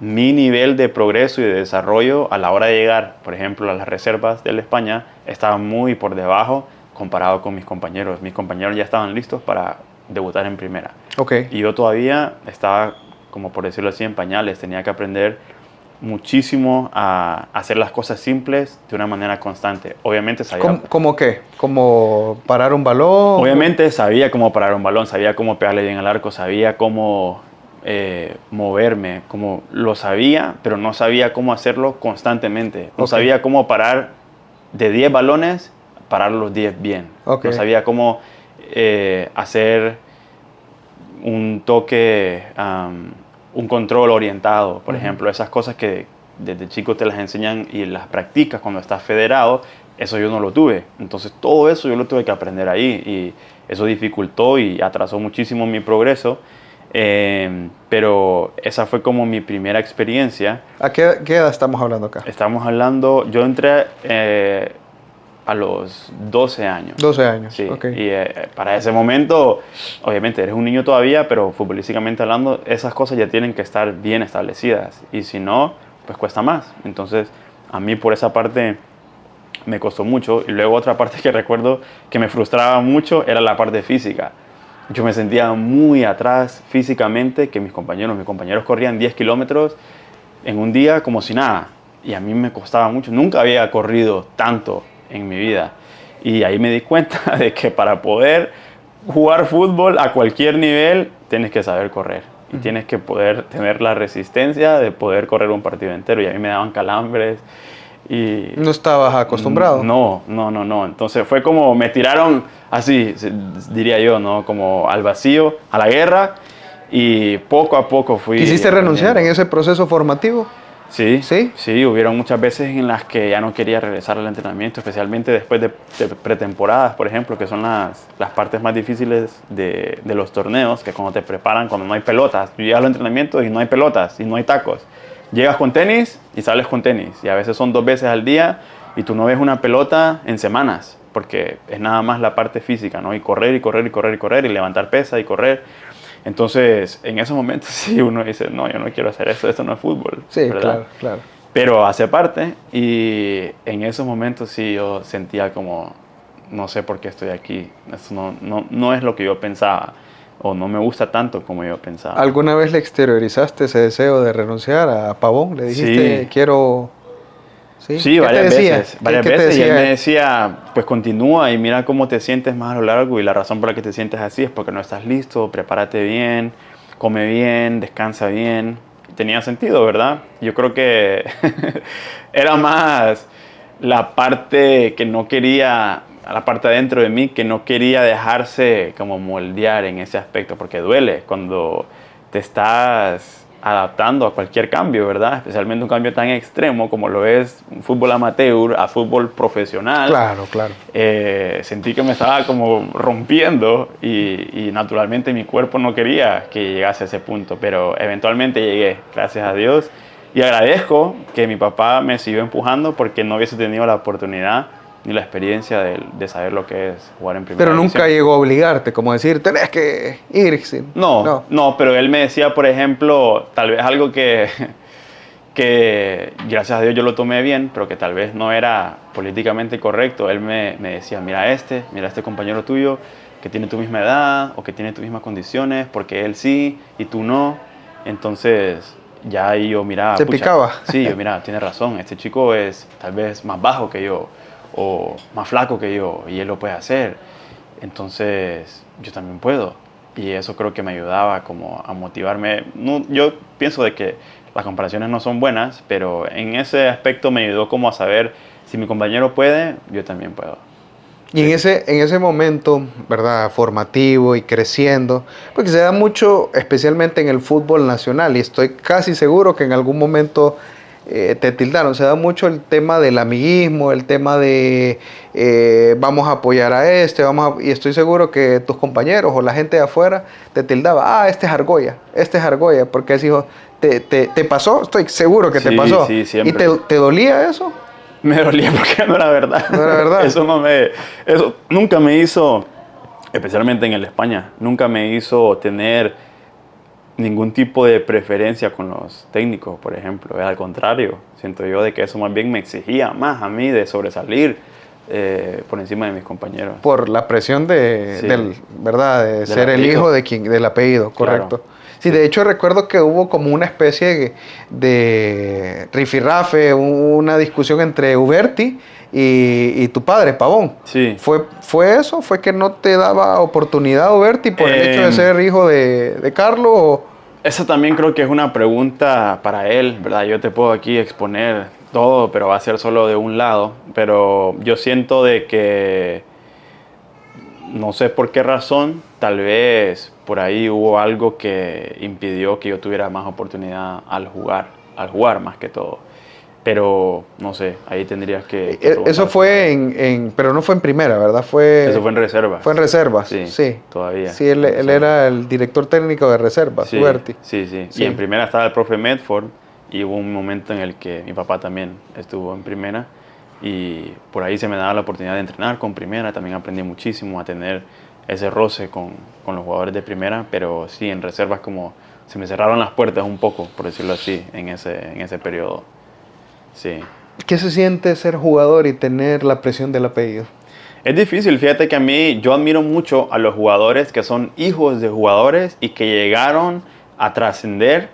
[SPEAKER 1] mi nivel de progreso y de desarrollo a la hora de llegar, por ejemplo, a las reservas de la España, estaba muy por debajo comparado con mis compañeros. Mis compañeros ya estaban listos para debutar en primera.
[SPEAKER 2] Okay.
[SPEAKER 1] Y yo todavía estaba, como por decirlo así, en pañales. Tenía que aprender muchísimo a hacer las cosas simples de una manera constante. Obviamente sabía...
[SPEAKER 2] ¿Cómo qué? ¿Cómo parar un balón?
[SPEAKER 1] Obviamente sabía cómo parar un balón, sabía cómo pegarle bien al arco, sabía cómo moverme, como lo sabía, pero no sabía cómo hacerlo constantemente. No sabía cómo parar de 10 balones, parar los 10 bien. No sabía cómo hacer un toque, un control orientado, por ejemplo. Esas cosas que desde chico te las enseñan y las practicas cuando estás federado, eso yo no lo tuve. Entonces todo eso yo lo tuve que aprender ahí, y eso dificultó y atrasó muchísimo mi progreso. Pero esa fue como mi primera experiencia.
[SPEAKER 2] ¿A qué edad estamos hablando acá?
[SPEAKER 1] Estamos hablando, yo entré a los 12 años.
[SPEAKER 2] 12 años,
[SPEAKER 1] sí.
[SPEAKER 2] Okay.
[SPEAKER 1] Y para ese momento, obviamente eres un niño todavía, pero futbolísticamente hablando, esas cosas ya tienen que estar bien establecidas. Y si no, pues cuesta más. Entonces, a mí por esa parte me costó mucho. Y luego otra parte que recuerdo que me frustraba mucho era la parte física. Yo me sentía muy atrás físicamente que mis compañeros. Mis compañeros corrían 10 kilómetros en un día como si nada. Y a mí me costaba mucho. Nunca había corrido tanto en mi vida. Y ahí me di cuenta de que para poder jugar fútbol a cualquier nivel, tienes que saber correr. Y tienes que poder tener la resistencia de poder correr un partido entero. Y a mí me daban calambres. Y
[SPEAKER 2] ¿No estabas acostumbrado?
[SPEAKER 1] No. Entonces fue como me tiraron así, diría yo, ¿no? Como al vacío, a la guerra. Y poco a poco fui...
[SPEAKER 2] ¿Quisiste renunciar en ese proceso formativo?
[SPEAKER 1] Sí,
[SPEAKER 2] ¿Sí?
[SPEAKER 1] sí, hubieron muchas veces en las que ya no quería regresar al entrenamiento, especialmente después de pretemporadas, por ejemplo, que son las partes más difíciles de los torneos, que cuando te preparan, cuando no hay pelotas, tú llegas al entrenamiento y no hay pelotas y no hay tacos. Llegas con tenis y sales con tenis, y a veces son 2 veces al día y tú no ves una pelota en semanas, porque es nada más la parte física, ¿no? Y correr, y levantar pesa y correr. Entonces, en esos momentos sí uno dice, no, yo no quiero hacer esto no es fútbol.
[SPEAKER 2] Sí,
[SPEAKER 1] ¿verdad?
[SPEAKER 2] claro.
[SPEAKER 1] Pero hace parte, y en esos momentos sí yo sentía como, no sé por qué estoy aquí, esto no es lo que yo pensaba, o no me gusta tanto como yo pensaba.
[SPEAKER 2] ¿Alguna vez le exteriorizaste ese deseo de renunciar a Pavón? ¿Le dijiste,
[SPEAKER 1] Sí.
[SPEAKER 2] quiero...?
[SPEAKER 1] Sí,
[SPEAKER 2] ¿Qué
[SPEAKER 1] varias
[SPEAKER 2] te decía?
[SPEAKER 1] veces. Varias
[SPEAKER 2] ¿Qué te
[SPEAKER 1] veces. Y él
[SPEAKER 2] decía?
[SPEAKER 1] me decía, pues continúa y mira cómo te sientes más a lo largo. Y la razón por la que te sientes así es porque no estás listo, prepárate bien, come bien, descansa bien. Y tenía sentido, ¿verdad? Yo creo que era más la parte que no quería, la parte adentro de mí que no quería dejarse como moldear en ese aspecto, porque duele cuando te estás adaptando a cualquier cambio, ¿verdad? Especialmente un cambio tan extremo como lo es un fútbol amateur a fútbol profesional.
[SPEAKER 2] Claro.
[SPEAKER 1] Sentí que me estaba como rompiendo y naturalmente mi cuerpo no quería que llegase a ese punto, pero eventualmente llegué, gracias a Dios. Y agradezco que mi papá me siguió empujando porque no hubiese tenido la oportunidad ni la experiencia de saber lo que es jugar en primera
[SPEAKER 2] Pero
[SPEAKER 1] división.
[SPEAKER 2] nunca llegó a obligarte, como decir, tenés que ir. Sí.
[SPEAKER 1] No, pero él me decía, por ejemplo, tal vez algo que gracias a Dios yo lo tomé bien, pero que tal vez no era políticamente correcto. Él me decía, mira este compañero tuyo que tiene tu misma edad o que tiene tus mismas condiciones, porque él sí y tú no. Entonces ya ahí yo miraba...
[SPEAKER 2] ¿Te picaba?
[SPEAKER 1] Sí, yo miraba, tiene razón, este chico es tal vez más bajo que yo o más flaco que yo y él lo puede hacer. Entonces yo también puedo. Y eso creo que me ayudaba como a motivarme. No, yo pienso de que las comparaciones no son buenas, pero en ese aspecto me ayudó como a saber si mi compañero puede, yo también puedo.
[SPEAKER 2] Y en ese momento, ¿verdad? Formativo y creciendo, porque se da mucho, especialmente en el fútbol nacional, y estoy casi seguro que en algún momento te tildaron, se da mucho el tema del amiguismo, el tema de vamos a apoyar a y estoy seguro que tus compañeros o la gente de afuera te tildaba, este es Argolla, porque es hijo, ¿te pasó? Estoy seguro que te pasó.
[SPEAKER 1] Sí, siempre.
[SPEAKER 2] ¿Y te dolía eso?
[SPEAKER 1] Me dolía porque no era verdad.
[SPEAKER 2] No era verdad.
[SPEAKER 1] Eso nunca me hizo, especialmente en el España, nunca me hizo tener ningún tipo de preferencia con los técnicos, por ejemplo. Al contrario, siento yo de que eso más bien me exigía más a mí de sobresalir por encima de mis compañeros.
[SPEAKER 2] Por la presión ¿verdad? De ser el hijo del apellido, correcto.
[SPEAKER 1] Claro.
[SPEAKER 2] Sí, de hecho recuerdo que hubo como una especie de rifirrafe, una discusión entre Uberti y tu padre, Pavón.
[SPEAKER 1] Sí.
[SPEAKER 2] ¿Fue eso? ¿Fue que no te daba oportunidad Uberti por el hecho de ser hijo de Carlos? ¿O?
[SPEAKER 1] Esa también creo que es una pregunta para él, ¿verdad? Yo te puedo aquí exponer todo, pero va a ser solo de un lado. Pero yo siento de que, no sé por qué razón, tal vez por ahí hubo algo que impidió que yo tuviera más oportunidad al jugar más que todo. Pero, no sé, ahí tendrías que
[SPEAKER 2] eso fue pero no fue en primera, ¿verdad?
[SPEAKER 1] Eso fue en reserva.
[SPEAKER 2] Fue en reservas,
[SPEAKER 1] sí. Todavía.
[SPEAKER 2] Sí, él era el director técnico de reservas, Uberti.
[SPEAKER 1] Sí. Y en primera estaba el profe Medford y hubo un momento en el que mi papá también estuvo en primera y por ahí se me daba la oportunidad de entrenar con primera. También aprendí muchísimo a tener ese roce con los jugadores de primera, pero sí, en reservas como se me cerraron las puertas un poco, por decirlo así, en ese periodo. Sí.
[SPEAKER 2] ¿Qué se siente ser jugador y tener la presión del apellido?
[SPEAKER 1] Es difícil, fíjate que yo admiro mucho a los jugadores que son hijos de jugadores y que llegaron a trascender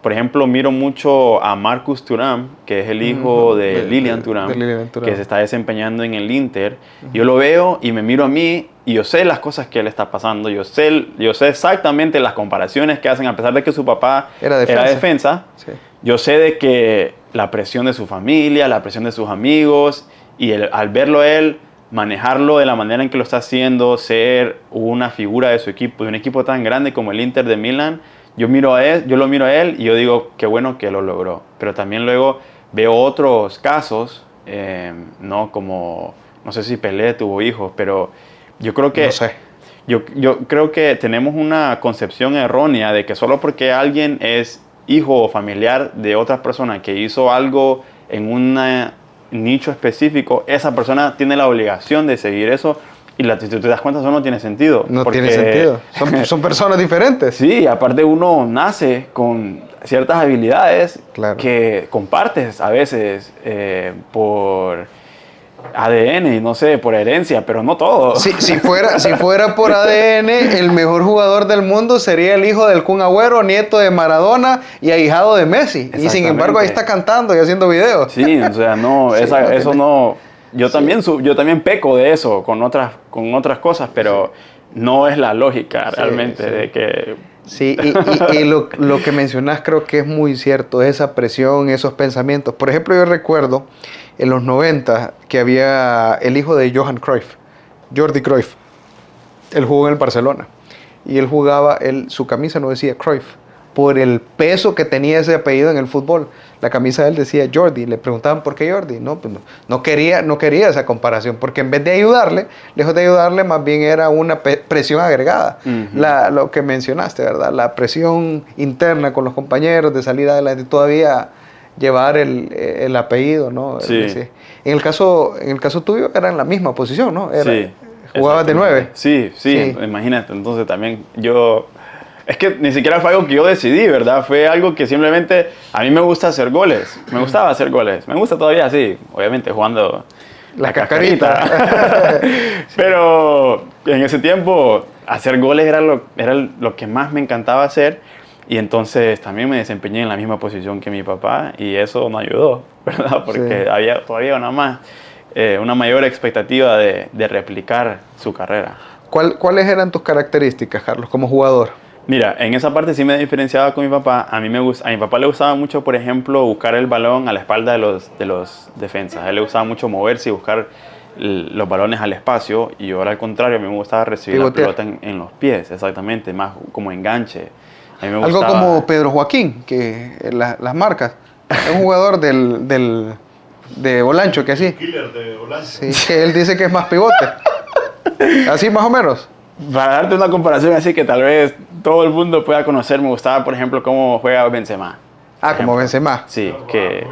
[SPEAKER 1] por ejemplo, miro mucho a Marcus Thuram, que es el hijo de Lilian Thuram, que se está desempeñando en el Inter. Yo lo veo y me miro a mí y yo sé las cosas que él está pasando. Yo sé exactamente las comparaciones que hacen, a pesar de que su papá era defensa. Sí. Yo sé de que la presión de su familia, la presión de sus amigos, y al verlo a él, manejarlo de la manera en que lo está haciendo, ser una figura de su equipo, de un equipo tan grande como el Inter de Milán, yo lo miro a él y yo digo, qué bueno que lo logró. Pero también luego veo otros casos, ¿no? Como, no sé si Pelé tuvo hijos, pero yo creo que...
[SPEAKER 2] No sé.
[SPEAKER 1] Yo creo que tenemos una concepción errónea de que solo porque alguien es hijo o familiar de otra persona que hizo algo en un nicho específico, esa persona tiene la obligación de seguir eso. Y si tú te das cuenta, eso no tiene sentido.
[SPEAKER 2] No tiene sentido. Son personas diferentes.
[SPEAKER 1] Sí, aparte uno nace con ciertas habilidades que compartes a veces por ADN y no sé, por herencia, pero no todo.
[SPEAKER 2] Si fuera por ADN, el mejor jugador del mundo sería el hijo del Kun Agüero, nieto de Maradona y ahijado de Messi. Y sin embargo ahí está cantando y haciendo videos.
[SPEAKER 1] Sí, o sea, no, eso no... Yo también peco de eso con otras cosas, pero no es la lógica realmente de que...
[SPEAKER 2] Sí, y lo que mencionás creo que es muy cierto, esa presión, esos pensamientos. Por ejemplo, yo recuerdo en los 90 que había el hijo de Johan Cruyff, Jordi Cruyff. Él jugó en el Barcelona y él jugaba, su camisa no decía Cruyff, por el peso que tenía ese apellido en el fútbol. La camisa de él decía Jordi. Le preguntaban por qué Jordi. No quería esa comparación, porque en vez de ayudarle, lejos de ayudarle, más bien era una presión agregada. Lo que mencionaste, ¿verdad? La presión interna con los compañeros de salir adelante, todavía llevar el apellido, ¿no?
[SPEAKER 1] Sí.
[SPEAKER 2] En el caso tuyo era en la misma posición, ¿no?
[SPEAKER 1] Sí.
[SPEAKER 2] Jugabas de 9.
[SPEAKER 1] Sí, imagínate. Entonces también es que ni siquiera fue algo que yo decidí, ¿verdad? Fue algo que simplemente a mí me gusta hacer goles. Me gustaba hacer goles. Me gusta todavía, sí. Obviamente jugando
[SPEAKER 2] la cascarita.
[SPEAKER 1] Pero en ese tiempo hacer goles era lo que más me encantaba hacer. Y entonces también me desempeñé en la misma posición que mi papá. Y eso me ayudó, ¿verdad? Porque había todavía una mayor expectativa de replicar su carrera.
[SPEAKER 2] ¿Cuáles eran tus características, Carlos, como jugador?
[SPEAKER 1] Mira, en esa parte sí me diferenciaba con mi papá. A mi papá le gustaba mucho, por ejemplo, buscar el balón a la espalda de los defensas. A él le gustaba mucho moverse y buscar los balones al espacio. Y yo, al contrario, a mí me gustaba recibir la pelota en los pies, exactamente, más como enganche. A mí me gustaba...
[SPEAKER 2] Algo como Pedro Joaquín, que las marcas. Es un jugador de Olancho, que así.
[SPEAKER 3] Killer de Olancho.
[SPEAKER 2] Sí, que él dice que es más pivote. Así más o menos.
[SPEAKER 1] Para darte una comparación así que tal vez todo el mundo pueda conocer, me gustaba, por ejemplo, cómo juega Benzema.
[SPEAKER 2] Como Benzema.
[SPEAKER 1] Sí, que...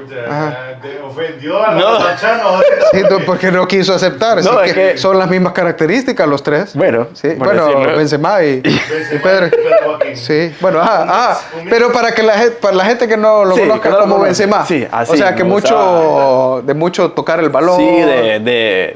[SPEAKER 3] Te ofendió a los tachanos.
[SPEAKER 2] Sí, porque no quiso aceptar.
[SPEAKER 1] No, es que
[SPEAKER 2] son las mismas características los tres.
[SPEAKER 1] Bueno,
[SPEAKER 2] sí, Benzema y Pedro. Sí, bueno, pero para la gente que no lo conozca como Benzema.
[SPEAKER 1] Sí, así.
[SPEAKER 2] O sea, que mucho tocar el balón.
[SPEAKER 1] Sí,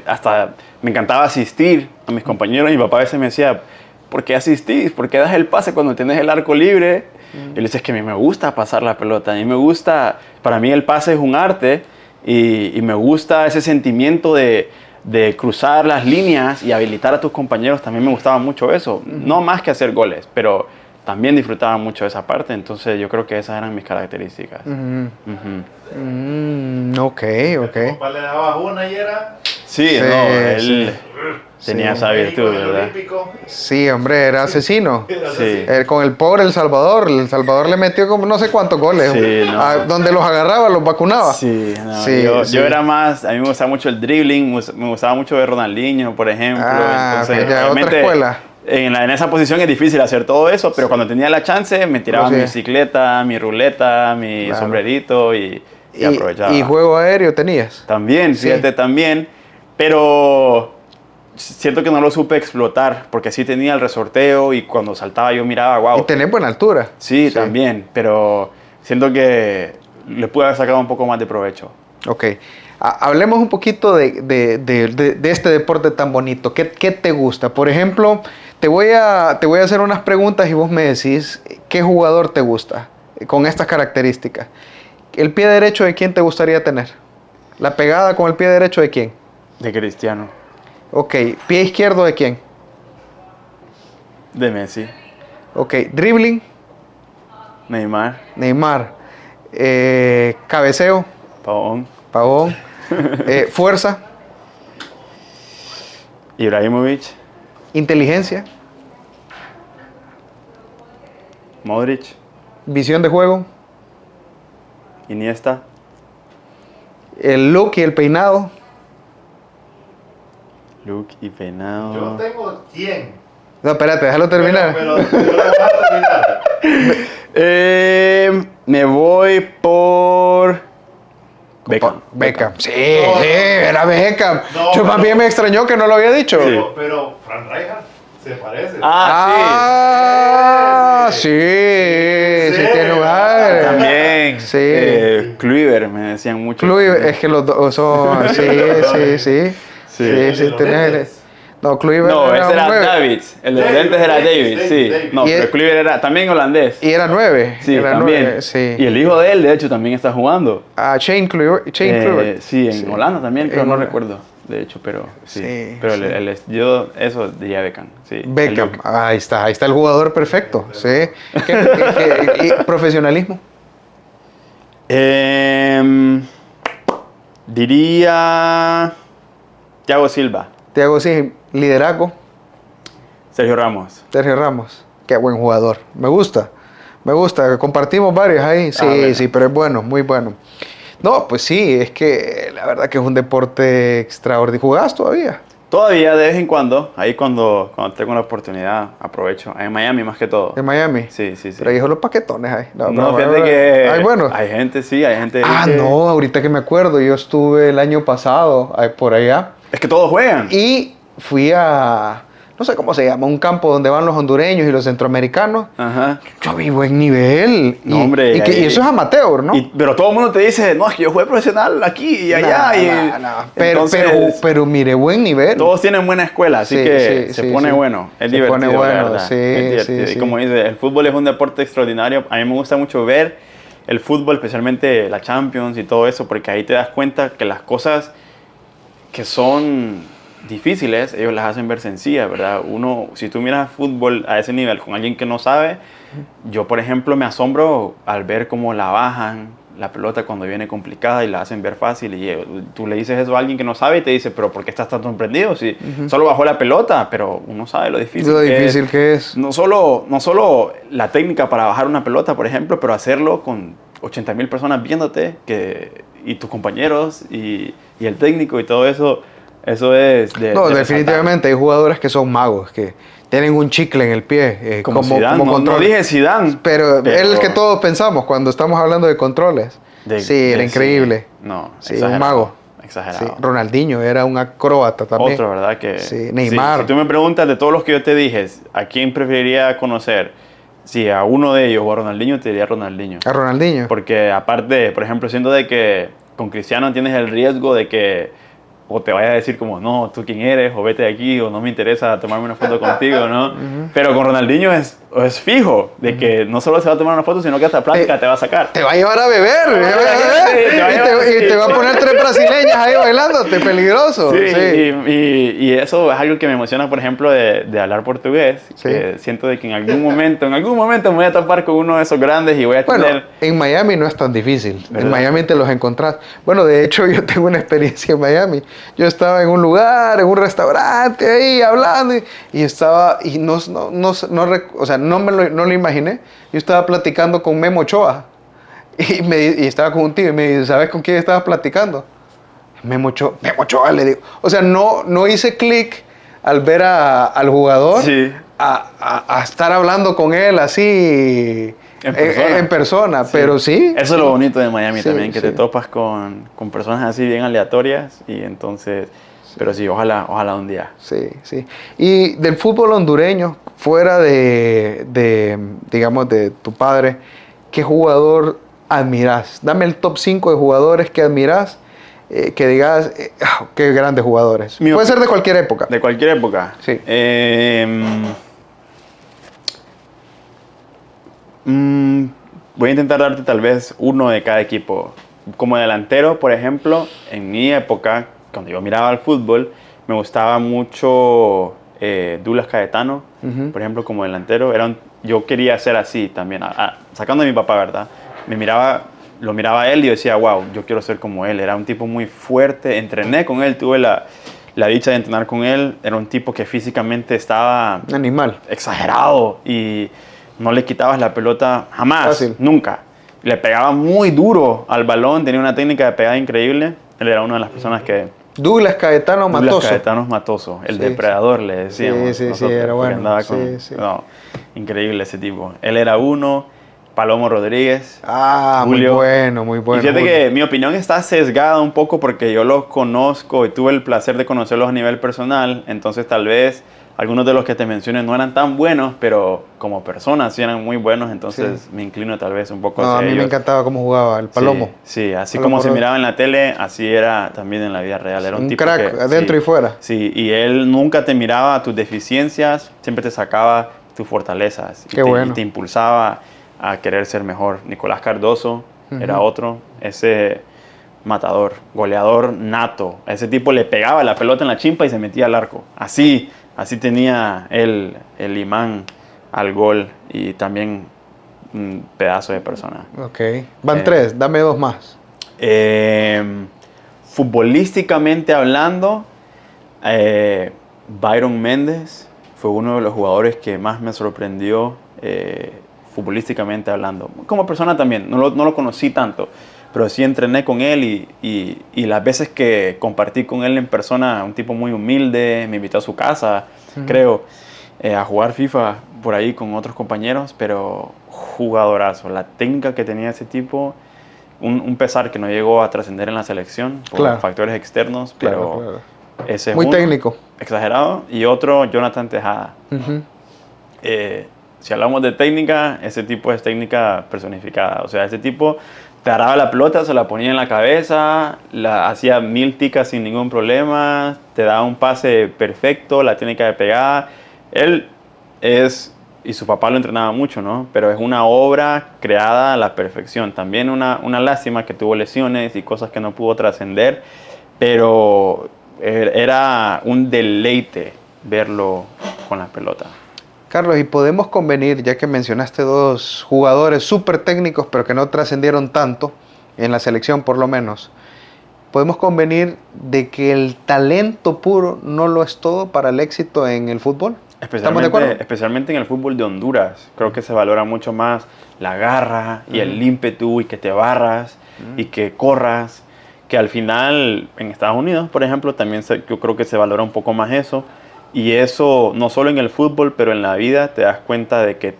[SPEAKER 1] hasta me encantaba asistir a mis compañeros. Mi papá a veces me decía, ¿por qué asistís? ¿Por qué das el pase cuando tienes el arco libre? Y le decía, es que a mí me gusta pasar la pelota. A mí me gusta, para mí el pase es un arte y me gusta ese sentimiento de cruzar las líneas y habilitar a tus compañeros. También me gustaba mucho eso. No más que hacer goles, pero también disfrutaba mucho de esa parte. Entonces yo creo que esas eran mis características.
[SPEAKER 2] Ok.
[SPEAKER 3] ¿Tu papá le daba una y era?
[SPEAKER 1] Sí, él tenía esa virtud, ¿verdad?
[SPEAKER 2] Sí, hombre, era asesino.
[SPEAKER 1] Sí.
[SPEAKER 2] Con el pobre El Salvador le metió como no sé cuántos goles.
[SPEAKER 1] Sí,
[SPEAKER 2] donde los agarraba, los vacunaba.
[SPEAKER 1] Sí, yo era más, a mí me gustaba mucho el dribbling, me gustaba mucho ver Ronaldinho, por ejemplo. Entonces,
[SPEAKER 2] ya otra escuela.
[SPEAKER 1] En esa posición es difícil hacer todo eso, pero cuando tenía la chance me tiraba mi bicicleta, mi ruleta, mi sombrerito y aprovechaba.
[SPEAKER 2] ¿Y juego aéreo tenías?
[SPEAKER 1] También, fíjate, también. Pero siento que no lo supe explotar, porque sí tenía el resorteo y cuando saltaba yo miraba, wow.
[SPEAKER 2] Y tenés buena altura.
[SPEAKER 1] Sí, también, pero siento que le pude haber sacado un poco más de provecho.
[SPEAKER 2] Ok. Hablemos un poquito de este deporte tan bonito. ¿Qué te gusta? Por ejemplo, te voy a hacer unas preguntas y vos me decís qué jugador te gusta. con estas características. ¿El pie derecho de quién te gustaría tener? ¿La pegada con el pie derecho de quién?
[SPEAKER 1] De Cristiano.
[SPEAKER 2] Ok, ¿pie izquierdo de quién?
[SPEAKER 1] De Messi.
[SPEAKER 2] Ok, dribbling,
[SPEAKER 1] Neymar.
[SPEAKER 2] Neymar. Cabeceo,
[SPEAKER 1] Pavón.
[SPEAKER 2] Pavón. Fuerza,
[SPEAKER 1] Ibrahimovic.
[SPEAKER 2] inteligencia,
[SPEAKER 1] Modric.
[SPEAKER 2] visión de juego,
[SPEAKER 1] Iniesta.
[SPEAKER 2] el look y el peinado.
[SPEAKER 1] Luke y
[SPEAKER 3] Yo
[SPEAKER 1] Peinado.
[SPEAKER 3] tengo 100.
[SPEAKER 2] No, espérate, déjalo terminar.
[SPEAKER 3] Pero lo vas a terminar.
[SPEAKER 1] Me voy por Beckham.
[SPEAKER 2] Beckham. Sí,
[SPEAKER 3] No,
[SPEAKER 2] sí, era Beckham.
[SPEAKER 3] no,
[SPEAKER 2] Yo
[SPEAKER 3] pero-
[SPEAKER 2] más bien me extrañó que no lo había dicho.
[SPEAKER 3] Pero Frank Rijkaard se parece.
[SPEAKER 2] Ah, sí, sí,
[SPEAKER 3] Sí.
[SPEAKER 2] tiene lugar.
[SPEAKER 1] También.
[SPEAKER 2] Sí.
[SPEAKER 1] Kluivert, me decían mucho.
[SPEAKER 2] Kluivert, es que los dos son. Sí, sí, sí. Sí,
[SPEAKER 3] El
[SPEAKER 2] sí,
[SPEAKER 3] de los
[SPEAKER 2] tenés.
[SPEAKER 3] lentes.
[SPEAKER 2] No, Kluivert
[SPEAKER 1] No, ese
[SPEAKER 2] un
[SPEAKER 1] era
[SPEAKER 2] 9.
[SPEAKER 1] Davids. El de los
[SPEAKER 3] David,
[SPEAKER 1] lentes era
[SPEAKER 3] David,
[SPEAKER 1] David, sí.
[SPEAKER 3] David.
[SPEAKER 1] No,
[SPEAKER 2] Y
[SPEAKER 1] pero
[SPEAKER 2] el-
[SPEAKER 1] Kluivert era también holandés.
[SPEAKER 2] Y era 9.
[SPEAKER 1] Sí,
[SPEAKER 2] era
[SPEAKER 1] también.
[SPEAKER 2] 9, sí.
[SPEAKER 1] Y el hijo de él, de hecho, también está jugando.
[SPEAKER 2] Shane Kluivert. Shane Kluivert.
[SPEAKER 1] Sí, en Holanda también, pero
[SPEAKER 2] En
[SPEAKER 1] no
[SPEAKER 2] Holanda.
[SPEAKER 1] recuerdo. De hecho, pero sí.
[SPEAKER 2] Sí,
[SPEAKER 1] pero
[SPEAKER 2] sí.
[SPEAKER 1] yo, eso diría Beckham. Sí,
[SPEAKER 2] Beckham.
[SPEAKER 1] el look.
[SPEAKER 2] Ahí está el jugador perfecto. Sí. ¿Y profesionalismo?
[SPEAKER 1] Diría Thiago Silva,
[SPEAKER 2] Thiago, sí, liderazgo.
[SPEAKER 1] Sergio Ramos.
[SPEAKER 2] Sergio Ramos. Qué buen jugador. Me gusta. Me gusta. Compartimos varios ahí. Sí,
[SPEAKER 1] bueno.
[SPEAKER 2] sí, pero es bueno, muy bueno. No, pues sí, es que la verdad que es un deporte extraordinario. ¿Jugás todavía?
[SPEAKER 1] Todavía de vez en cuando, ahí cuando tengo la oportunidad, aprovecho. En Miami más que todo.
[SPEAKER 2] ¿En Miami?
[SPEAKER 1] Sí, sí, sí.
[SPEAKER 2] Pero ahí son los paquetones ahí.
[SPEAKER 1] No,
[SPEAKER 2] pero
[SPEAKER 1] fíjate que
[SPEAKER 2] Ay, bueno.
[SPEAKER 1] hay gente, sí, hay gente.
[SPEAKER 2] Ah,
[SPEAKER 1] que-
[SPEAKER 2] no, ahorita que me acuerdo, yo estuve el año pasado por allá
[SPEAKER 1] Es que todos juegan.
[SPEAKER 2] y fui a, no sé cómo se llama, un campo donde van los hondureños y los centroamericanos.
[SPEAKER 1] Ajá.
[SPEAKER 2] Yo vi buen nivel.
[SPEAKER 1] No, hombre,
[SPEAKER 2] y
[SPEAKER 1] ahí-
[SPEAKER 2] eso es amateur, ¿no?
[SPEAKER 1] Pero todo el mundo te dice, no, es que yo jugué profesional aquí y allá.
[SPEAKER 2] Pero,
[SPEAKER 1] Entonces,
[SPEAKER 2] pero mire, buen nivel.
[SPEAKER 1] todos tienen buena escuela, así
[SPEAKER 2] Sí,
[SPEAKER 1] que
[SPEAKER 2] sí,
[SPEAKER 1] se
[SPEAKER 2] sí,
[SPEAKER 1] pone
[SPEAKER 2] sí.
[SPEAKER 1] bueno. Es
[SPEAKER 2] Se
[SPEAKER 1] divertido,
[SPEAKER 2] pone
[SPEAKER 1] la
[SPEAKER 2] bueno,
[SPEAKER 1] verdad.
[SPEAKER 2] sí,
[SPEAKER 1] Es divertido.
[SPEAKER 2] sí,
[SPEAKER 1] Y
[SPEAKER 2] sí.
[SPEAKER 1] como dice, el fútbol es un deporte extraordinario. A mí me gusta mucho ver el fútbol, especialmente la Champions y todo eso, porque ahí te das cuenta que las cosas que son difíciles, ellos las hacen ver sencillas, ¿verdad? Uno, si tú miras fútbol a ese nivel con alguien que no sabe, yo, por ejemplo, me asombro al ver cómo la bajan la pelota cuando viene complicada y la hacen ver fácil. Y tú le dices eso a alguien que no sabe y te dice, pero ¿por qué estás tan sorprendido? Si solo bajó la pelota, pero uno sabe lo difícil,
[SPEAKER 2] Lo difícil que es.
[SPEAKER 1] No solo la técnica para bajar una pelota, por ejemplo, pero hacerlo con 80,000 personas viéndote y tus compañeros y el técnico y todo eso. Eso es de
[SPEAKER 2] No,
[SPEAKER 1] de
[SPEAKER 2] definitivamente hay jugadores que son magos, que tienen un chicle en el pie.
[SPEAKER 1] Como Zidane, no
[SPEAKER 2] control.
[SPEAKER 1] dije Zidane.
[SPEAKER 2] Pero es el que todos pensamos cuando estamos hablando de controles. Sí, era increíble.
[SPEAKER 1] No,
[SPEAKER 2] Sí, un
[SPEAKER 1] exagerado,
[SPEAKER 2] mago.
[SPEAKER 1] Exagerado.
[SPEAKER 2] Sí, Ronaldinho era un acróbata también.
[SPEAKER 1] Otro, ¿verdad? Que,
[SPEAKER 2] Sí, Neymar.
[SPEAKER 1] Si tú me preguntas de todos los que yo te dije, ¿a quién preferiría conocer? Si a uno de ellos o a Ronaldinho, te diría Ronaldinho.
[SPEAKER 2] A Ronaldinho.
[SPEAKER 1] Porque aparte, por ejemplo, siento de que con Cristiano tienes el riesgo de que o te vaya a decir como, no, ¿tú quién eres? O vete de aquí, o no me interesa tomarme una foto contigo, ¿no? Pero con Ronaldinho es fijo, de que no solo se va a tomar una foto, sino que hasta plática te va a sacar.
[SPEAKER 2] Te va a llevar a beber.
[SPEAKER 1] Te va a llevar a beber, te va a llevar a-
[SPEAKER 2] Y te va a poner 3 brasileñas ahí bailándote, peligroso.
[SPEAKER 1] Sí,
[SPEAKER 2] Sí.
[SPEAKER 1] y eso es algo que me emociona, por ejemplo, de hablar portugués.
[SPEAKER 2] Sí.
[SPEAKER 1] Que siento de que en algún momento me voy a topar con uno de esos grandes y voy a
[SPEAKER 2] Bueno,
[SPEAKER 1] tener...
[SPEAKER 2] en Miami no es tan difícil.
[SPEAKER 1] ¿Verdad?
[SPEAKER 2] En Miami te los encontrás. Bueno, de hecho, yo tengo una experiencia en Miami. Yo estaba en un lugar, en un restaurante, ahí hablando, y estaba, y no, o sea, no lo imaginé. Yo estaba platicando con Memo Ochoa. Y estaba con un tío y me dice, ¿sabes con quién estabas platicando? Memo Ochoa, le digo. O sea, no hice clic al ver al jugador
[SPEAKER 1] Sí.
[SPEAKER 2] a estar hablando con él así
[SPEAKER 1] En persona.
[SPEAKER 2] en persona,
[SPEAKER 1] Sí.
[SPEAKER 2] pero sí.
[SPEAKER 1] Eso es lo bonito de Miami
[SPEAKER 2] Sí,
[SPEAKER 1] también, que te
[SPEAKER 2] sí.
[SPEAKER 1] topas con personas así bien aleatorias y entonces... Pero sí, ojalá un día.
[SPEAKER 2] Sí, sí. Y del fútbol hondureño, fuera digamos, de tu padre, ¿qué jugador admiras? Dame el top 5 de jugadores que admiras, que digas, qué grandes jugadores. Puede ser de cualquier época.
[SPEAKER 1] De cualquier época.
[SPEAKER 2] Sí.
[SPEAKER 1] voy a intentar darte tal vez uno de cada equipo. Como delantero, por ejemplo, en mi época, cuando yo miraba el fútbol, me gustaba mucho Douglas Caetano, por ejemplo, como delantero. Yo quería ser así también, sacando a mi papá, ¿verdad? Lo miraba a él y yo decía, wow, yo quiero ser como él. Era un tipo muy fuerte, entrené con él, tuve la dicha de entrenar con él. Era un tipo que físicamente estaba...
[SPEAKER 2] Animal.
[SPEAKER 1] Exagerado y no le quitabas la pelota jamás,
[SPEAKER 2] Fácil.
[SPEAKER 1] nunca. Le pegaba muy duro al balón, tenía una técnica de pegada increíble. Él era una de las personas que...
[SPEAKER 2] Douglas Caetano Matoso.
[SPEAKER 1] Douglas Caetano Matoso, el
[SPEAKER 2] Sí,
[SPEAKER 1] depredador, le decíamos.
[SPEAKER 2] Sí,
[SPEAKER 1] nosotros,
[SPEAKER 2] era
[SPEAKER 1] porque
[SPEAKER 2] bueno.
[SPEAKER 1] andaba no, increíble ese tipo. Él era uno, Palomo Rodríguez. Julio.
[SPEAKER 2] Muy bueno, muy bueno.
[SPEAKER 1] Y fíjate
[SPEAKER 2] Julio.
[SPEAKER 1] que mi opinión está sesgada un poco porque yo los conozco y tuve el placer de conocerlos a nivel personal, entonces tal vez algunos de los que te mencioné no eran tan buenos, pero como personas sí eran muy buenos, entonces me inclino tal vez un poco hacia
[SPEAKER 2] a mí
[SPEAKER 1] ellos.
[SPEAKER 2] me encantaba cómo jugaba el Palomo.
[SPEAKER 1] Sí, así
[SPEAKER 2] Palomo
[SPEAKER 1] como se
[SPEAKER 2] Rodríguez.
[SPEAKER 1] miraba en la tele, así era también en la vida real. Era un tipo
[SPEAKER 2] crack,
[SPEAKER 1] que,
[SPEAKER 2] adentro y fuera.
[SPEAKER 1] Sí, y él nunca te miraba tus deficiencias, siempre te sacaba tus fortalezas.
[SPEAKER 2] Qué bueno.
[SPEAKER 1] Y te impulsaba a querer ser mejor. Nicolás Cardoso era otro, ese matador, goleador nato. A ese tipo le pegaba la pelota en la chimpa y se metía al arco. Así tenía él el imán al gol y también un pedazo de persona.
[SPEAKER 2] Ok. Van tres, dame dos más.
[SPEAKER 1] Futbolísticamente hablando, Byron Méndez fue uno de los jugadores que más me sorprendió futbolísticamente hablando. Como persona también, no lo conocí tanto, pero sí entrené con él y las veces que compartí con él en persona, un tipo muy humilde, me invitó a su casa, creo, a jugar FIFA por ahí con otros compañeros, pero jugadorazo. La técnica que tenía ese tipo, un pesar que no llegó a trascender en la selección por factores externos, pero ese es
[SPEAKER 2] muy
[SPEAKER 1] uno,
[SPEAKER 2] técnico.
[SPEAKER 1] Exagerado. Y otro, Jonathan Tejada. Si hablamos de técnica, ese tipo es técnica personificada. O sea, ese tipo te agarraba la pelota, se la ponía en la cabeza, hacía 1000 ticas sin ningún problema, te daba un pase perfecto, la técnica de pegada. Él es, y su papá lo entrenaba mucho, ¿no? Pero es una obra creada a la perfección. También una lástima que tuvo lesiones y cosas que no pudo trascender, pero era un deleite verlo con la pelota.
[SPEAKER 2] Carlos, y podemos convenir, ya que mencionaste dos jugadores súper técnicos, pero que no trascendieron tanto, en la selección por lo menos, podemos convenir de que el talento puro no lo es todo para el éxito en el fútbol. ¿Estamos de acuerdo?
[SPEAKER 1] Especialmente en el fútbol de Honduras. Creo que se valora mucho más la garra y el ímpetu y que te barras y que corras, que al final en Estados Unidos, por ejemplo, también yo creo que se valora un poco más eso. Y eso, no solo en el fútbol, pero en la vida te das cuenta de que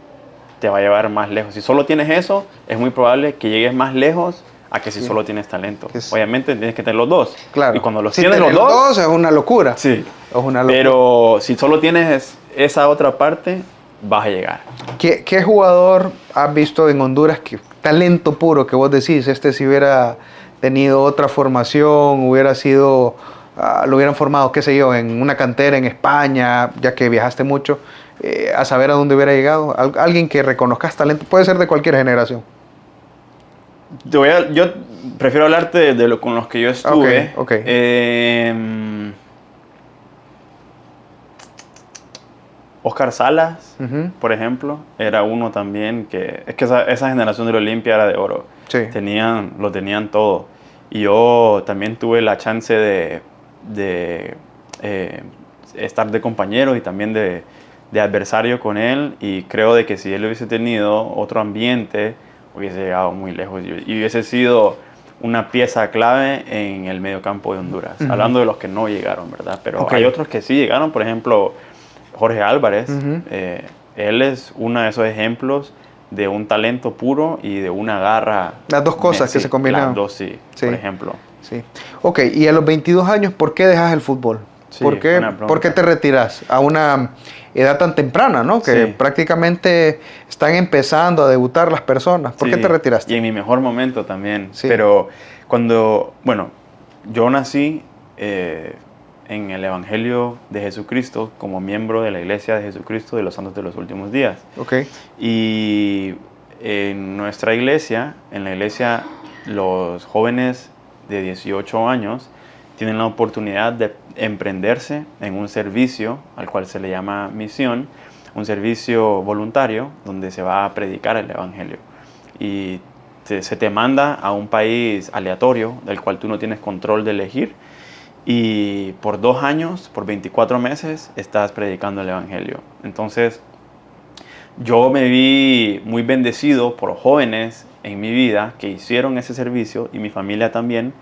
[SPEAKER 1] te va a llevar más lejos. Si solo tienes eso, es muy probable que llegues más lejos a que si solo tienes talento. Obviamente tienes que tener los dos.
[SPEAKER 2] Claro.
[SPEAKER 1] Y cuando
[SPEAKER 2] si
[SPEAKER 1] tienes los dos
[SPEAKER 2] es una locura.
[SPEAKER 1] Sí.
[SPEAKER 2] Es una locura.
[SPEAKER 1] Pero si solo tienes esa otra parte, vas a llegar.
[SPEAKER 2] ¿Qué jugador has visto en Honduras, talento puro, que vos decís, si hubiera tenido otra formación, hubiera sido... lo hubieran formado, qué sé yo, en una cantera en España, ya que viajaste mucho, a saber a dónde hubiera llegado? Alguien que reconozcas talento, puede ser de cualquier generación.
[SPEAKER 1] Yo prefiero hablarte con los que yo estuve.
[SPEAKER 2] Okay.
[SPEAKER 1] Oscar Salas, por ejemplo, era uno también que... Es que esa generación de la Olimpia era de oro.
[SPEAKER 2] Sí.
[SPEAKER 1] Lo tenían todo. Y yo también tuve la chance de estar de compañero y también de adversario con él, y creo de que si él hubiese tenido otro ambiente hubiese llegado muy lejos y hubiese sido una pieza clave en el mediocampo de Honduras, hablando de los que no llegaron, ¿verdad? Pero hay otros que sí llegaron, por ejemplo Jorge Álvarez. Él es uno de esos ejemplos de un talento puro y de una garra.
[SPEAKER 2] Las dos cosas que se combinaron.
[SPEAKER 1] Las dos, sí, por ejemplo.
[SPEAKER 2] Sí. Ok, y a los 22 años, ¿por qué dejas el fútbol?
[SPEAKER 1] Sí,
[SPEAKER 2] ¿Por qué te retiras a una edad tan temprana, ¿no? Que prácticamente están empezando a debutar las personas. ¿Por qué te retiraste?
[SPEAKER 1] Y en mi mejor momento también.
[SPEAKER 2] Sí.
[SPEAKER 1] Pero yo nací en el Evangelio de Jesucristo como miembro de la Iglesia de Jesucristo de los Santos de los Últimos Días.
[SPEAKER 2] Ok.
[SPEAKER 1] Y en nuestra iglesia, en la iglesia, los jóvenes de 18 años tienen la oportunidad de emprenderse en un servicio al cual se le llama misión, un servicio voluntario donde se va a predicar el evangelio. Y se te manda a un país aleatorio del cual tú no tienes control de elegir, y por 2 años, por 24 meses, estás predicando el evangelio. Entonces, yo me vi muy bendecido por jóvenes en mi vida que hicieron ese servicio, y mi familia también,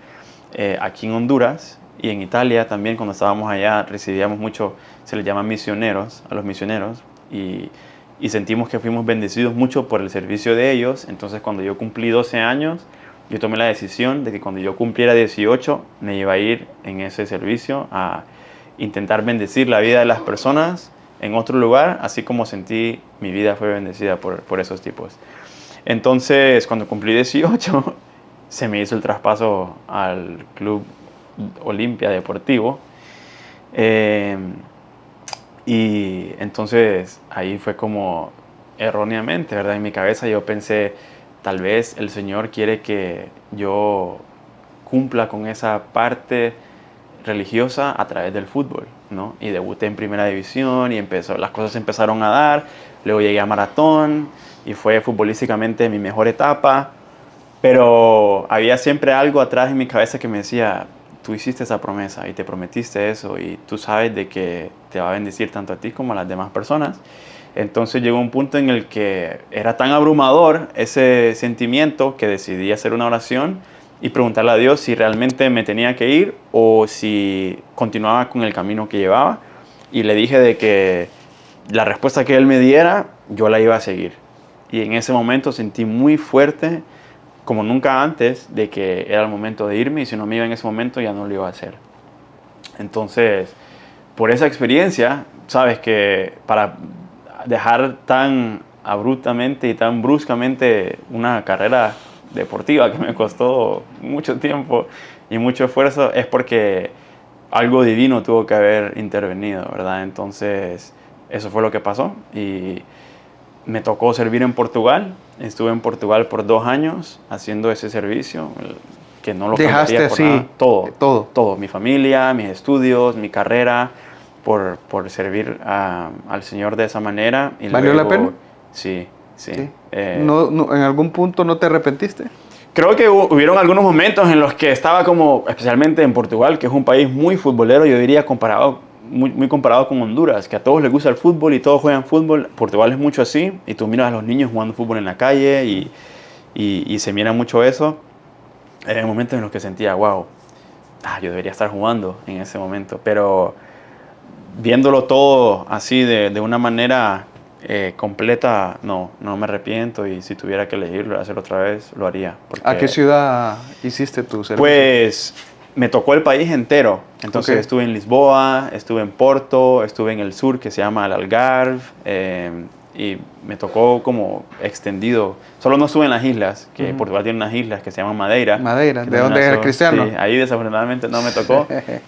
[SPEAKER 1] aquí en Honduras y en Italia también. Cuando estábamos allá recibíamos mucho, se les llama misioneros, a los misioneros, y sentimos que fuimos bendecidos mucho por el servicio de ellos. Entonces, cuando yo cumplí 12 años, yo tomé la decisión de que cuando yo cumpliera 18 me iba a ir en ese servicio a intentar bendecir la vida de las personas en otro lugar, así como sentí mi vida fue bendecida por esos tipos. Entonces, cuando cumplí 18, se me hizo el traspaso al Club Olimpia Deportivo. Y entonces ahí fue como erróneamente, ¿verdad? En mi cabeza yo pensé, tal vez el Señor quiere que yo cumpla con esa parte religiosa a través del fútbol, ¿no? Y debuté en primera división y las cosas empezaron a dar. Luego llegué a maratón y fue futbolísticamente mi mejor etapa. Pero había siempre algo atrás en mi cabeza que me decía, tú hiciste esa promesa y te prometiste eso y tú sabes de que te va a bendecir tanto a ti como a las demás personas. Entonces llegó un punto en el que era tan abrumador ese sentimiento que decidí hacer una oración y preguntarle a Dios si realmente me tenía que ir o si continuaba con el camino que llevaba. Y le dije de que la respuesta que Él me diera, yo la iba a seguir. Y en ese momento sentí muy fuerte, como nunca antes, de que era el momento de irme, y si no me iba en ese momento ya no lo iba a hacer. Entonces, por esa experiencia, sabes que para dejar tan abruptamente y tan bruscamente una carrera deportiva que me costó mucho tiempo y mucho esfuerzo, es porque algo divino tuvo que haber intervenido, ¿verdad? Entonces, eso fue lo que pasó y me tocó servir en Portugal. Estuve en Portugal por 2 años haciendo ese servicio, que no lo cambiaría por nada. Todo. Mi familia, mis estudios, mi carrera, por servir al Señor de esa manera. Y
[SPEAKER 2] ¿Valió
[SPEAKER 1] luego,
[SPEAKER 2] la pena?
[SPEAKER 1] Sí.
[SPEAKER 2] ¿No, ¿En algún punto no te arrepentiste?
[SPEAKER 1] Creo que hubieron algunos momentos en los que estaba como, especialmente en Portugal, que es un país muy futbolero, yo diría muy comparado con Honduras, que a todos les gusta el fútbol y todos juegan fútbol. Portugal es mucho así, y tú miras a los niños jugando fútbol en la calle y se mira mucho eso. Hay momentos en los que sentía, wow, yo debería estar jugando en ese momento, pero viéndolo todo así de una manera completa, no me arrepiento, y si tuviera que elegirlo, hacerlo otra vez, lo haría.
[SPEAKER 2] ¿A qué ciudad hiciste tu servicio?
[SPEAKER 1] Pues me tocó el país entero. Entonces estuve en Lisboa, estuve en Porto, estuve en el sur que se llama el Algarve, y me tocó como extendido. Solo no estuve en las islas, que Portugal tiene unas islas que se llaman Madeira.
[SPEAKER 2] Madeira, ¿de dónde eres cristiano?
[SPEAKER 1] Sí, ahí desafortunadamente no me tocó,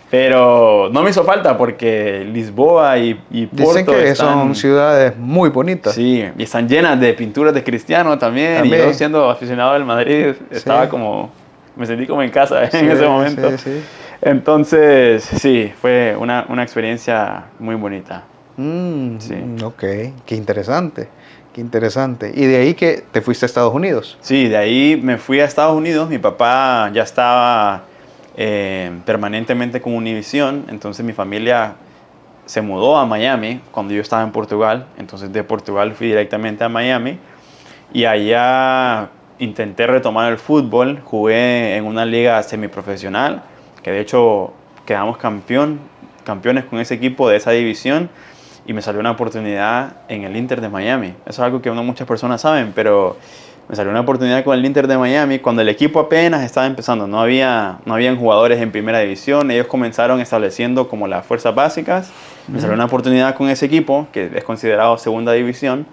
[SPEAKER 1] pero no me hizo falta porque Lisboa y Porto
[SPEAKER 2] dicen que son ciudades muy bonitas.
[SPEAKER 1] Sí, y están llenas de pinturas de cristianos también. Y yo, siendo aficionado del Madrid, estaba como... Me sentí como en casa en ese momento. Sí. Entonces, sí, fue una experiencia muy bonita.
[SPEAKER 2] Ok, qué interesante. ¿Y de ahí que te fuiste a Estados Unidos?
[SPEAKER 1] Sí, de ahí me fui a Estados Unidos. Mi papá ya estaba permanentemente con Univision, entonces mi familia se mudó a Miami cuando yo estaba en Portugal. Entonces de Portugal fui directamente a Miami y allá intenté retomar el fútbol. Jugué en una liga semiprofesional, que de hecho quedamos campeones con ese equipo de esa división, y me salió una oportunidad en el Inter de Miami. Eso es algo que no muchas personas saben, pero me salió una oportunidad con el Inter de Miami cuando el equipo apenas estaba empezando. No habían jugadores en primera división. Ellos comenzaron estableciendo como las fuerzas básicas. Me salió una oportunidad con ese equipo, que es considerado segunda división.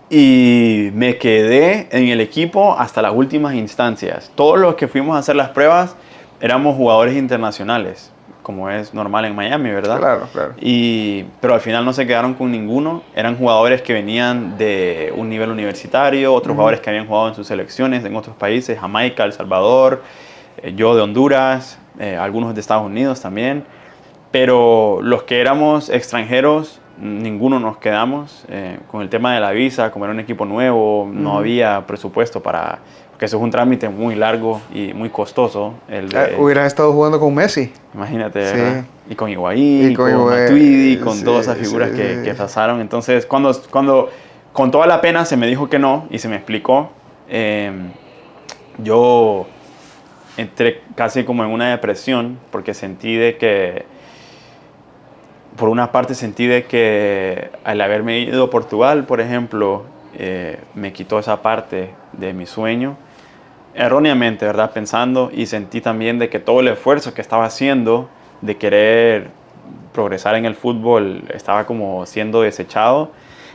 [SPEAKER 1] Y me quedé en el equipo hasta las últimas instancias. Todos los que fuimos a hacer las pruebas éramos jugadores internacionales. como es normal en Miami, ¿verdad?
[SPEAKER 2] Claro, claro.
[SPEAKER 1] Pero al final no se quedaron con ninguno. Eran jugadores que venían de un nivel universitario, otros jugadores que habían jugado en sus selecciones en otros países, Jamaica, El Salvador, yo de Honduras, algunos de Estados Unidos también. Pero los que éramos extranjeros, ninguno nos quedamos. Con el tema de la visa, como era un equipo nuevo, no había presupuesto para... Porque eso es un trámite muy largo y muy costoso.
[SPEAKER 2] Hubieras estado jugando con Messi.
[SPEAKER 1] Imagínate,
[SPEAKER 2] Sí.
[SPEAKER 1] ¿verdad? Y con Higuaín, con Matuidi, con todas esas figuras que pasaron. Entonces, cuando con toda la pena se me dijo que no y se me explicó, yo entré casi como en una depresión porque sentí de que, por una parte sentí de que al haberme ido a Portugal, por ejemplo, me quitó esa parte de mi sueño, erróneamente, ¿verdad? Pensando, y sentí también de que todo el esfuerzo que estaba haciendo de querer progresar en el fútbol estaba como siendo desechado.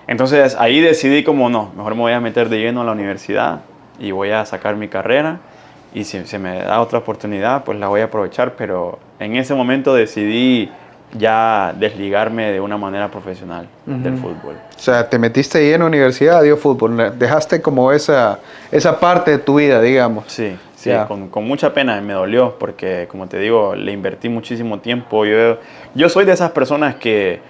[SPEAKER 1] Entonces ahí decidí como no, mejor me voy a meter de lleno a la universidad y voy a sacar mi carrera, y si se me da otra oportunidad pues la voy a aprovechar, pero en ese momento decidí ya desligarme de una manera profesional del fútbol.
[SPEAKER 2] O sea, te metiste ahí en la universidad, dio fútbol, dejaste como esa parte de tu vida, digamos.
[SPEAKER 1] Sí, con mucha pena, me dolió porque, como te digo, le invertí muchísimo tiempo. Yo soy de esas personas que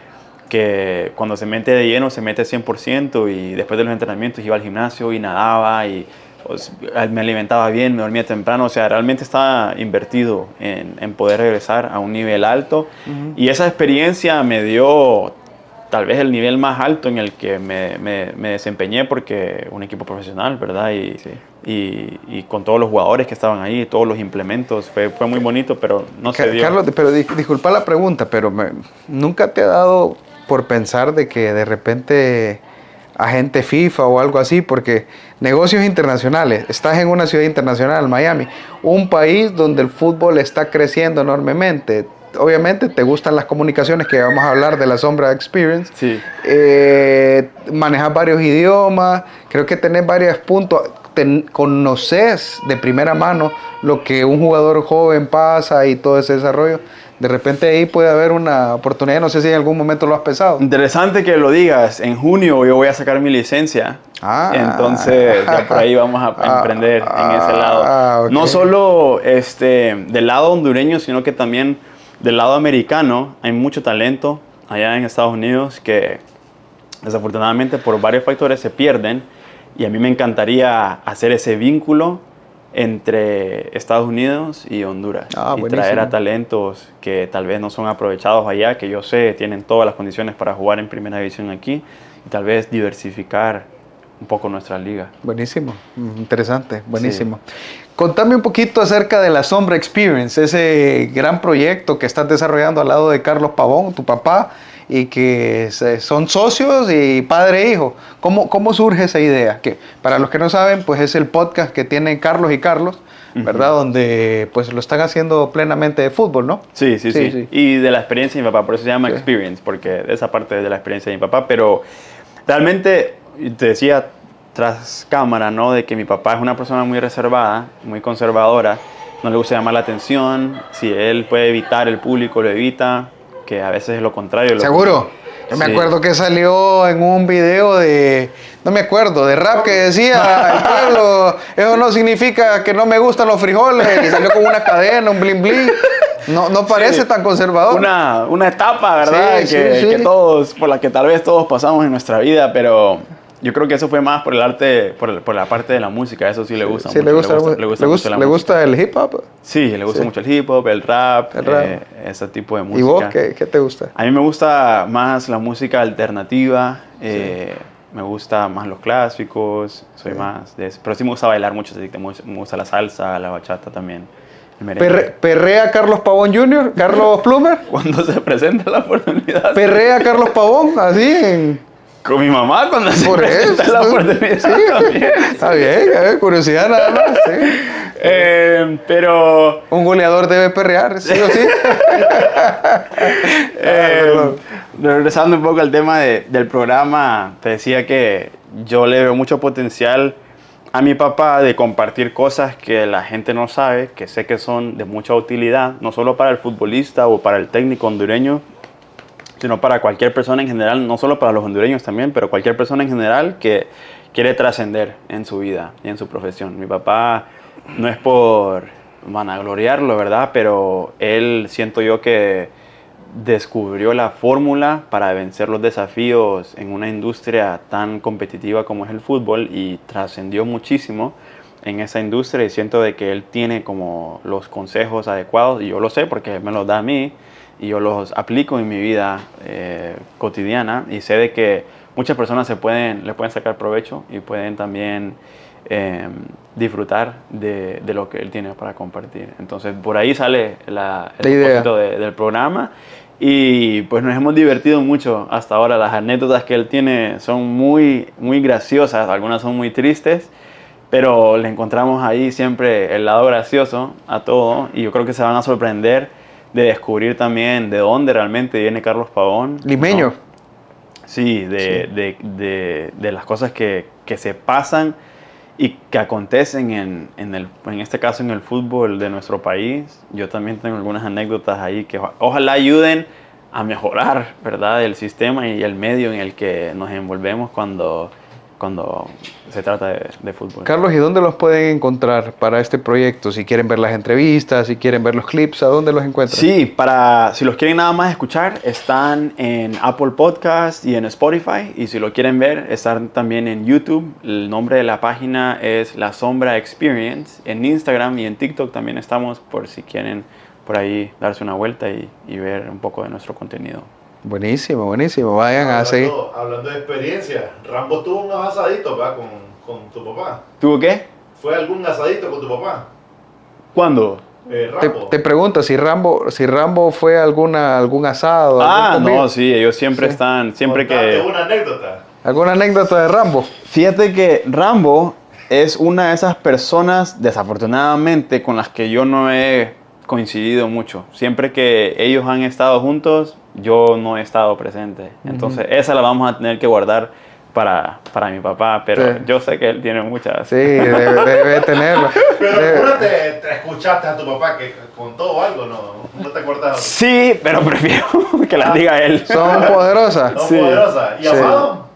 [SPEAKER 1] cuando se mete de lleno, se mete 100%, y después de los entrenamientos iba al gimnasio y nadaba y me alimentaba bien, me dormía temprano. O sea, realmente estaba invertido en poder regresar a un nivel alto. Y esa experiencia me dio tal vez el nivel más alto en el que me desempeñé, porque un equipo profesional, ¿verdad? Y con todos los jugadores que estaban ahí, todos los implementos, fue muy bonito, pero no se dio.
[SPEAKER 2] Carlos, pero disculpa la pregunta, pero ¿nunca te ha dado por pensar de que de repente agente FIFA o algo así? Porque negocios internacionales, estás en una ciudad internacional, Miami, un país donde el fútbol está creciendo enormemente. Obviamente te gustan las comunicaciones, que vamos a hablar de la Sombra Experience.
[SPEAKER 1] Sí.
[SPEAKER 2] Manejas varios idiomas, creo que tenés varios puntos, conoces de primera mano lo que un jugador joven pasa y todo ese desarrollo. De repente ahí puede haber una oportunidad, no sé si en algún momento lo has pensado.
[SPEAKER 1] Interesante que lo digas. En junio yo voy a sacar mi licencia. Entonces ya por ahí vamos a emprender en ese lado.
[SPEAKER 2] Okay.
[SPEAKER 1] No solo del lado hondureño, sino que también del lado americano. Hay mucho talento allá en Estados Unidos que desafortunadamente por varios factores se pierden, y a mí me encantaría hacer ese vínculo entre Estados Unidos y Honduras, y traer a talentos que tal vez no son aprovechados allá, que yo sé tienen todas las condiciones para jugar en primera división aquí, y tal vez diversificar un poco nuestra liga.
[SPEAKER 2] Buenísimo, interesante, buenísimo. Sí. Contame un poquito acerca de la Sombra Experience, ese gran proyecto que estás desarrollando al lado de Carlos Pavón, tu papá, y que son socios y padre e hijo. ¿Cómo surge esa idea? Que para los que no saben, pues es el podcast que tienen Carlos y Carlos, ¿verdad? Donde pues lo están haciendo plenamente de fútbol, ¿no?
[SPEAKER 1] Sí. Y de la experiencia de mi papá, por eso se llama Experience, porque de esa parte de la experiencia de mi papá. Pero realmente, te decía tras cámara, ¿no? De que mi papá es una persona muy reservada, muy conservadora, no le gusta llamar la atención. Si él puede evitar el público, lo evita, que a veces es lo contrario.
[SPEAKER 2] ¿Seguro? Yo me acuerdo que salió en un video de rap, que decía, el pueblo, eso no significa que no me gustan los frijoles, y salió con una cadena, un bling bling. No parece tan conservador.
[SPEAKER 1] Una etapa, ¿verdad? Que todos, por la que tal vez todos pasamos en nuestra vida, pero yo creo que eso fue más por el arte, por la parte de la música. Eso sí le gusta mucho.
[SPEAKER 2] ¿Le gusta el hip hop?
[SPEAKER 1] Sí, le gusta mucho el hip hop, el rap. Ese tipo de música.
[SPEAKER 2] ¿Y vos qué te gusta?
[SPEAKER 1] A mí me gusta más la música alternativa. Me gusta más los clásicos. Soy más de eso. Pero sí me gusta bailar mucho. Me gusta la salsa, la bachata también.
[SPEAKER 2] ¿Perrea Carlos Pavón Jr., Carlos Plumer?
[SPEAKER 1] Cuando se presenta la oportunidad.
[SPEAKER 2] ¿Perrea Carlos Pavón así en...?
[SPEAKER 1] Con mi mamá cuando se presenta la oportunidad.
[SPEAKER 2] Sí, también. Está bien, curiosidad nada más. Sí.
[SPEAKER 1] Pero...
[SPEAKER 2] Un goleador debe perrear, ¿sí o sí?
[SPEAKER 1] Regresando un poco al tema del programa, te decía que yo le veo mucho potencial a mi papá de compartir cosas que la gente no sabe, que sé que son de mucha utilidad, no solo para el futbolista o para el técnico hondureño, sino para cualquier persona en general, no solo para los hondureños también, pero cualquier persona en general que quiere trascender en su vida y en su profesión. Mi papá no es por vanagloriarlo, ¿verdad? Pero él, siento yo que descubrió la fórmula para vencer los desafíos en una industria tan competitiva como es el fútbol y trascendió muchísimo en esa industria y siento de que él tiene como los consejos adecuados y yo lo sé porque él me los da a mí y yo los aplico en mi vida cotidiana y sé de que muchas personas le pueden sacar provecho y pueden también disfrutar de lo que él tiene para compartir. Entonces por ahí sale el propósito del programa y pues nos hemos divertido mucho hasta ahora. Las anécdotas que él tiene son muy, muy graciosas, algunas son muy tristes, pero le encontramos ahí siempre el lado gracioso a todo y yo creo que se van a sorprender de descubrir también de dónde realmente viene Carlos Pavón.
[SPEAKER 2] Limeño.
[SPEAKER 1] ¿No? Sí, de las cosas que se pasan y que acontecen en este caso en el fútbol de nuestro país. Yo también tengo algunas anécdotas ahí que ojalá ayuden a mejorar, ¿verdad?, el sistema y el medio en el que nos envolvemos cuando se trata de fútbol.
[SPEAKER 2] Carlos, ¿y dónde los pueden encontrar para este proyecto? Si quieren ver las entrevistas, si quieren ver los clips, ¿a dónde los encuentran?
[SPEAKER 1] Sí, si los quieren nada más escuchar, están en Apple Podcast y en Spotify. Y si lo quieren ver, están también en YouTube. El nombre de la página es La Sombra Experience. En Instagram y en TikTok también estamos por si quieren por ahí darse una vuelta y ver un poco de nuestro contenido.
[SPEAKER 2] Buenísimo, buenísimo. Vayan a seguir.
[SPEAKER 3] Hablando de experiencia, Rambo tuvo un asadito, ¿verdad? Con tu papá.
[SPEAKER 1] ¿Tuvo qué?
[SPEAKER 3] ¿Fue algún asadito con tu papá?
[SPEAKER 1] ¿Cuándo?
[SPEAKER 3] Rambo.
[SPEAKER 2] Te pregunto si Rambo fue algún asado.
[SPEAKER 1] No, sí, ellos siempre están, siempre que...
[SPEAKER 3] ¿Una anécdota?
[SPEAKER 2] ¿Alguna anécdota de Rambo?
[SPEAKER 1] Fíjate que Rambo es una de esas personas, desafortunadamente, con las que yo no he coincidido mucho. Siempre que ellos han estado juntos, yo no he estado presente. Entonces, esa la vamos a tener que guardar para mi papá, pero sí, yo sé que él tiene muchas.
[SPEAKER 2] Sí, debe tenerlo.
[SPEAKER 3] Pero ¿no te escuchaste a tu papá que contó algo? ¿No te acuerdas?
[SPEAKER 1] Sí, pero prefiero que las diga él.
[SPEAKER 2] Son poderosas.
[SPEAKER 3] Son poderosas. ¿Y Amado?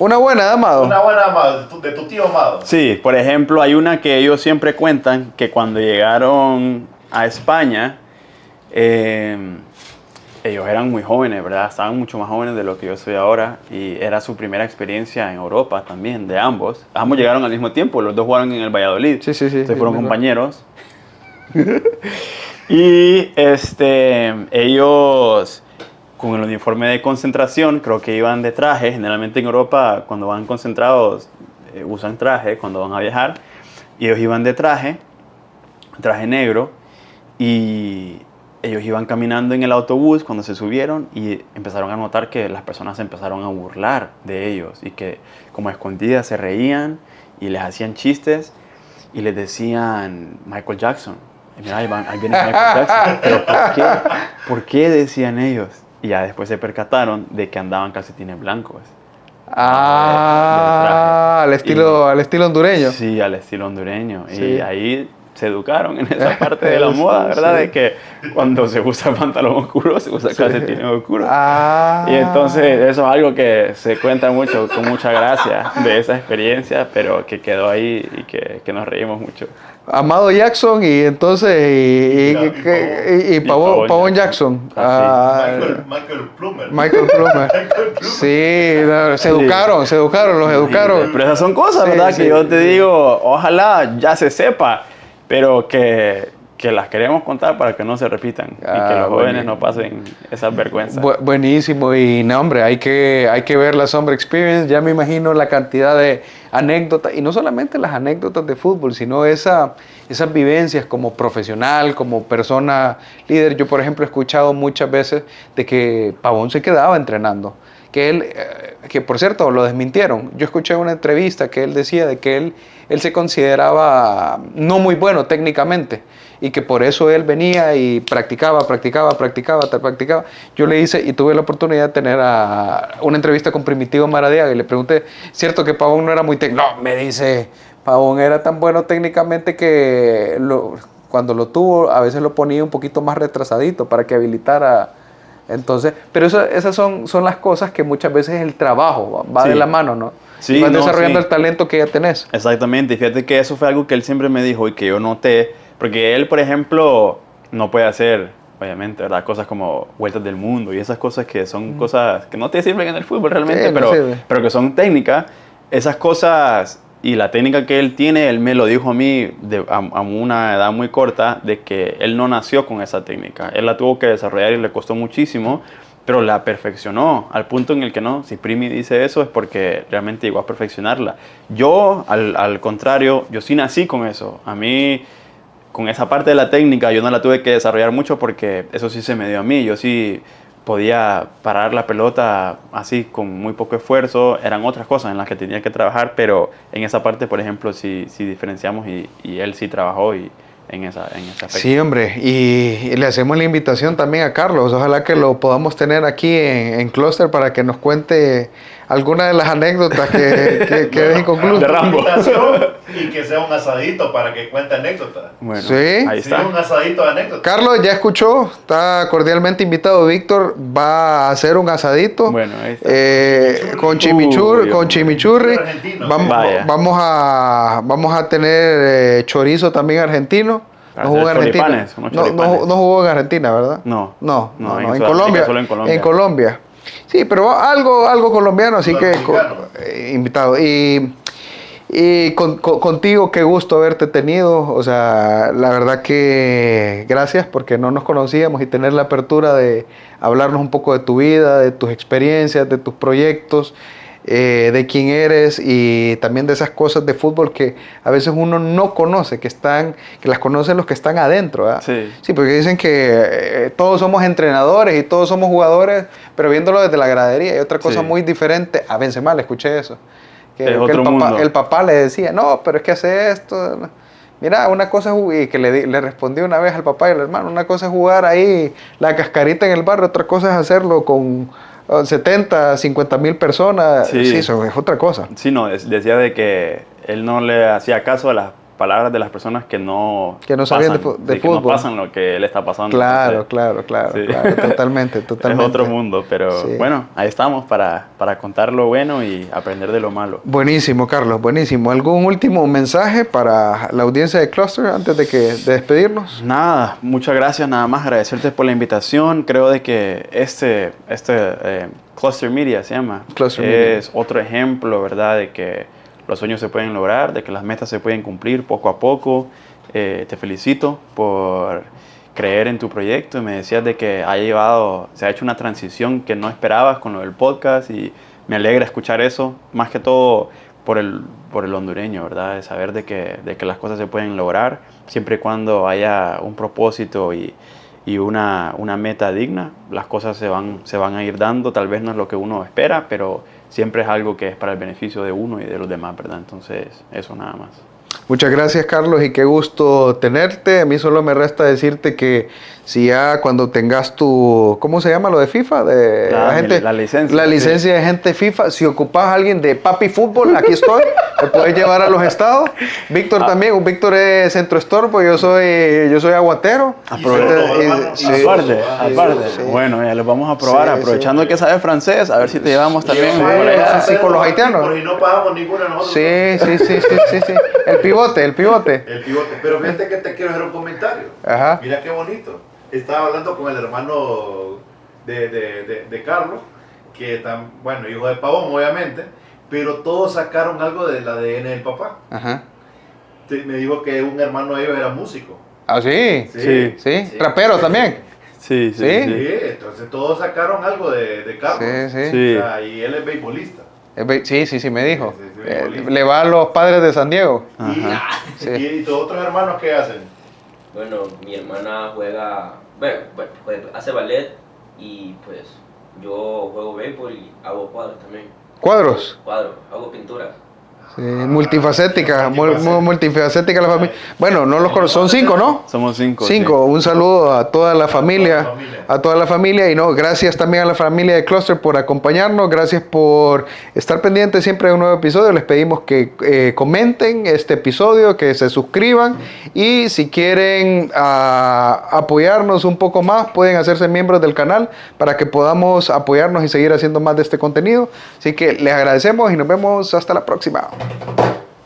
[SPEAKER 2] Una buena de Amado.
[SPEAKER 3] Una buena Amado, de tu tío Amado.
[SPEAKER 1] Sí, por ejemplo, hay una que ellos siempre cuentan que cuando llegaron a España, ellos eran muy jóvenes, ¿verdad? Estaban mucho más jóvenes de lo que yo soy ahora y era su primera experiencia en Europa también, de ambos. Ambos llegaron al mismo tiempo, los dos jugaron en el Valladolid.
[SPEAKER 2] Sí.
[SPEAKER 1] Se fueron compañeros. Y ellos con el uniforme de concentración, creo que iban de traje. Generalmente en Europa, cuando van concentrados, usan traje cuando van a viajar. Y ellos iban de traje negro, y ellos iban caminando en el autobús cuando se subieron y empezaron a notar que las personas se empezaron a burlar de ellos y que como escondidas se reían y les hacían chistes y les decían Michael Jackson. Y mira, ahí viene Michael Jackson. ¿Pero por qué? ¿Por qué decían ellos? Y ya después se percataron de que andaban calcetines blancos.
[SPEAKER 2] Al estilo hondureño.
[SPEAKER 1] Sí, al estilo hondureño.
[SPEAKER 2] Sí.
[SPEAKER 1] Y ahí se educaron en esa parte de la moda, ¿verdad? Sí. De que cuando se usa pantalón oscuro, se usa calcetines oscuros. Y entonces eso es algo que se cuenta mucho, con mucha gracia de esa experiencia, pero que quedó ahí y que nos reímos mucho.
[SPEAKER 2] Amado Jackson y entonces Pavón Jackson.
[SPEAKER 3] Michael Plummer.
[SPEAKER 2] Sí, se educaron, los educaron.
[SPEAKER 1] Pero esas son cosas, ¿verdad? Que yo te digo, ojalá ya se sepa, pero que las queremos contar para que no se repitan y que los jóvenes no pasen esas vergüenzas.
[SPEAKER 2] Buenísimo, y no, hombre, hay que ver la Sombra Experience. Ya me imagino la cantidad de anécdotas, y no solamente las anécdotas de fútbol, sino esas vivencias como profesional, como persona líder. Yo, por ejemplo, he escuchado muchas veces de que Pavón se quedaba entrenando, que por cierto lo desmintieron. Yo escuché una entrevista que él decía de que él se consideraba no muy bueno técnicamente y que por eso él venía y practicaba. Yo le hice y tuve la oportunidad de tener una entrevista con Primitivo Maradiaga y le pregunté, ¿cierto que Pavón no era muy técnico? No, me dice, Pavón era tan bueno técnicamente que cuando lo tuvo a veces lo ponía un poquito más retrasadito para que habilitara. Entonces, pero esas son las cosas que muchas veces el trabajo va de la mano, ¿no?
[SPEAKER 1] Sí,
[SPEAKER 2] vas desarrollando el talento que ya tenés.
[SPEAKER 1] Exactamente, y fíjate que eso fue algo que él siempre me dijo y que yo noté, porque él, por ejemplo, no puede hacer, obviamente, ¿verdad? Cosas como vueltas del mundo y esas cosas que son cosas que no te sirven en el fútbol realmente,
[SPEAKER 2] Sí,
[SPEAKER 1] pero que son técnicas. Esas cosas y la técnica que él tiene, él me lo dijo a mí a una edad muy corta, de que él no nació con esa técnica. Él la tuvo que desarrollar y le costó muchísimo, pero la perfeccionó al punto en el que no, si Primi dice eso es porque realmente llegó a perfeccionarla. Yo, al contrario, yo sí nací con eso. A mí, con esa parte de la técnica, yo no la tuve que desarrollar mucho porque eso sí se me dio a mí. Yo sí podía parar la pelota así con muy poco esfuerzo. Eran otras cosas en las que tenía que trabajar, pero en esa parte, por ejemplo, sí diferenciamos y él sí trabajó en ese aspecto.
[SPEAKER 2] Sí, hombre, y le hacemos la invitación también a Carlos. Ojalá que lo podamos tener aquí en Cluster para que nos cuente alguna de las anécdotas que deje inconclusas.
[SPEAKER 1] De Rambo.
[SPEAKER 3] Y que sea un asadito para que cuente anécdotas.
[SPEAKER 1] Bueno,
[SPEAKER 2] Sí.
[SPEAKER 1] ahí está.
[SPEAKER 3] Sí, un asadito de anécdotas.
[SPEAKER 2] Carlos ya escuchó, está cordialmente invitado. Víctor va a hacer un asadito.
[SPEAKER 1] Bueno, ahí está.
[SPEAKER 2] Con chimichurri.
[SPEAKER 3] Argentino,
[SPEAKER 1] Vaya.
[SPEAKER 2] Vamos a tener chorizo también argentino.
[SPEAKER 1] Para
[SPEAKER 2] No jugó en
[SPEAKER 1] hacer
[SPEAKER 2] Argentina.
[SPEAKER 1] choripanes, unos choripanes.
[SPEAKER 2] No jugó en Argentina, ¿verdad?
[SPEAKER 1] No.
[SPEAKER 2] No,
[SPEAKER 1] No,
[SPEAKER 2] en
[SPEAKER 1] Sudamérica,
[SPEAKER 2] Colombia.
[SPEAKER 1] solo en Colombia.
[SPEAKER 2] En Colombia. Sí, pero algo colombiano, así que invitado. Y contigo, qué gusto haberte tenido. O sea, la verdad que gracias porque no nos conocíamos y tener la apertura de hablarnos un poco de tu vida, de tus experiencias, de tus proyectos, de quién eres y también de esas cosas de fútbol que a veces uno no conoce, que las conocen los que están adentro, ¿verdad? Sí, porque dicen que todos somos entrenadores y todos somos jugadores, pero viéndolo desde la gradería. Y otra cosa muy diferente, a Benzema le escuché eso. Que el papá le decía, no, pero es que hace esto. Mira, una cosa es, y que le respondió una vez al papá y al hermano, una cosa es jugar ahí la cascarita en el barrio, otra cosa es hacerlo con 70, 50 mil personas. Sí, eso es otra cosa.
[SPEAKER 1] Sí, no, decía de que él no le hacía caso a las palabras de las personas que no
[SPEAKER 2] sabían de
[SPEAKER 1] que
[SPEAKER 2] fútbol.
[SPEAKER 1] No pasan lo que él está pasando.
[SPEAKER 2] Claro,
[SPEAKER 1] entonces,
[SPEAKER 2] claro, totalmente.
[SPEAKER 1] Es otro mundo, pero bueno, ahí estamos para contar lo bueno y aprender de lo malo.
[SPEAKER 2] Buenísimo, Carlos, buenísimo. ¿Algún último mensaje para la audiencia de Cluster antes de despedirnos?
[SPEAKER 1] Nada, muchas gracias, nada más agradecerte por la invitación. Creo de que Cluster Media se llama.
[SPEAKER 2] Cluster Media.
[SPEAKER 1] Es otro ejemplo, ¿verdad? De que los sueños se pueden lograr, de que las metas se pueden cumplir poco a poco. Te felicito por creer en tu proyecto y me decías de que se ha hecho una transición que no esperabas con lo del podcast y me alegra escuchar eso, más que todo por el hondureño, ¿verdad? De saber de que las cosas se pueden lograr siempre y cuando haya un propósito y una meta digna, las cosas se van a ir dando. Tal vez no es lo que uno espera, pero siempre es algo que es para el beneficio de uno y de los demás, ¿verdad? Entonces, eso nada más.
[SPEAKER 2] Muchas gracias, Carlos, y qué gusto tenerte. A mí solo me resta decirte que si ya cuando tengas tu, ¿cómo se llama lo de FIFA? La licencia. La licencia de agente FIFA. Si ocupas a alguien de Papi Fútbol, aquí estoy. Te puedes llevar a los estados. Víctor también. Víctor es Centro Estorbo. Yo soy aguatero.
[SPEAKER 1] Aparte. Sí. Bueno, ya los vamos a probar. Aprovechando que sabes francés, a ver si te llevamos también.
[SPEAKER 2] Sí, con los haitianos.
[SPEAKER 3] Por si no pagamos ninguno de nosotros.
[SPEAKER 2] Sí. El pivote.
[SPEAKER 3] Pero fíjate que te quiero hacer un comentario.
[SPEAKER 2] Ajá.
[SPEAKER 3] Mira qué bonito. Estaba hablando con el hermano de Carlos, que bueno, hijo de Pavón, obviamente, pero todos sacaron algo del ADN del papá.
[SPEAKER 2] Ajá.
[SPEAKER 3] Me dijo que un hermano de ellos era músico.
[SPEAKER 2] ¿Ah, sí? Sí. ¿Trapero también?
[SPEAKER 1] Sí.
[SPEAKER 3] Entonces todos sacaron algo de Carlos.
[SPEAKER 2] Sí.
[SPEAKER 3] O sea, y él es beisbolista.
[SPEAKER 2] Sí, me dijo.
[SPEAKER 3] Sí,
[SPEAKER 2] le va a los Padres de San Diego.
[SPEAKER 3] ¿Y tus otros hermanos qué hacen?
[SPEAKER 4] Bueno, mi hermana hace ballet y pues yo juego béisbol y hago cuadros también.
[SPEAKER 2] ¿Cuadros?
[SPEAKER 4] Cuadros, hago pintura.
[SPEAKER 2] Sí, multifacética, multifacética la familia. Bueno, no los son 5, ¿no?
[SPEAKER 1] Somos 5.
[SPEAKER 2] 5. Un saludo a toda la familia, a toda la familia y no, gracias también a la familia de Cluster por acompañarnos, gracias por estar pendientes siempre de un nuevo episodio. Les pedimos que comenten este episodio, que se suscriban y si quieren apoyarnos un poco más, pueden hacerse miembros del canal para que podamos apoyarnos y seguir haciendo más de este contenido. Así que les agradecemos y nos vemos hasta la próxima.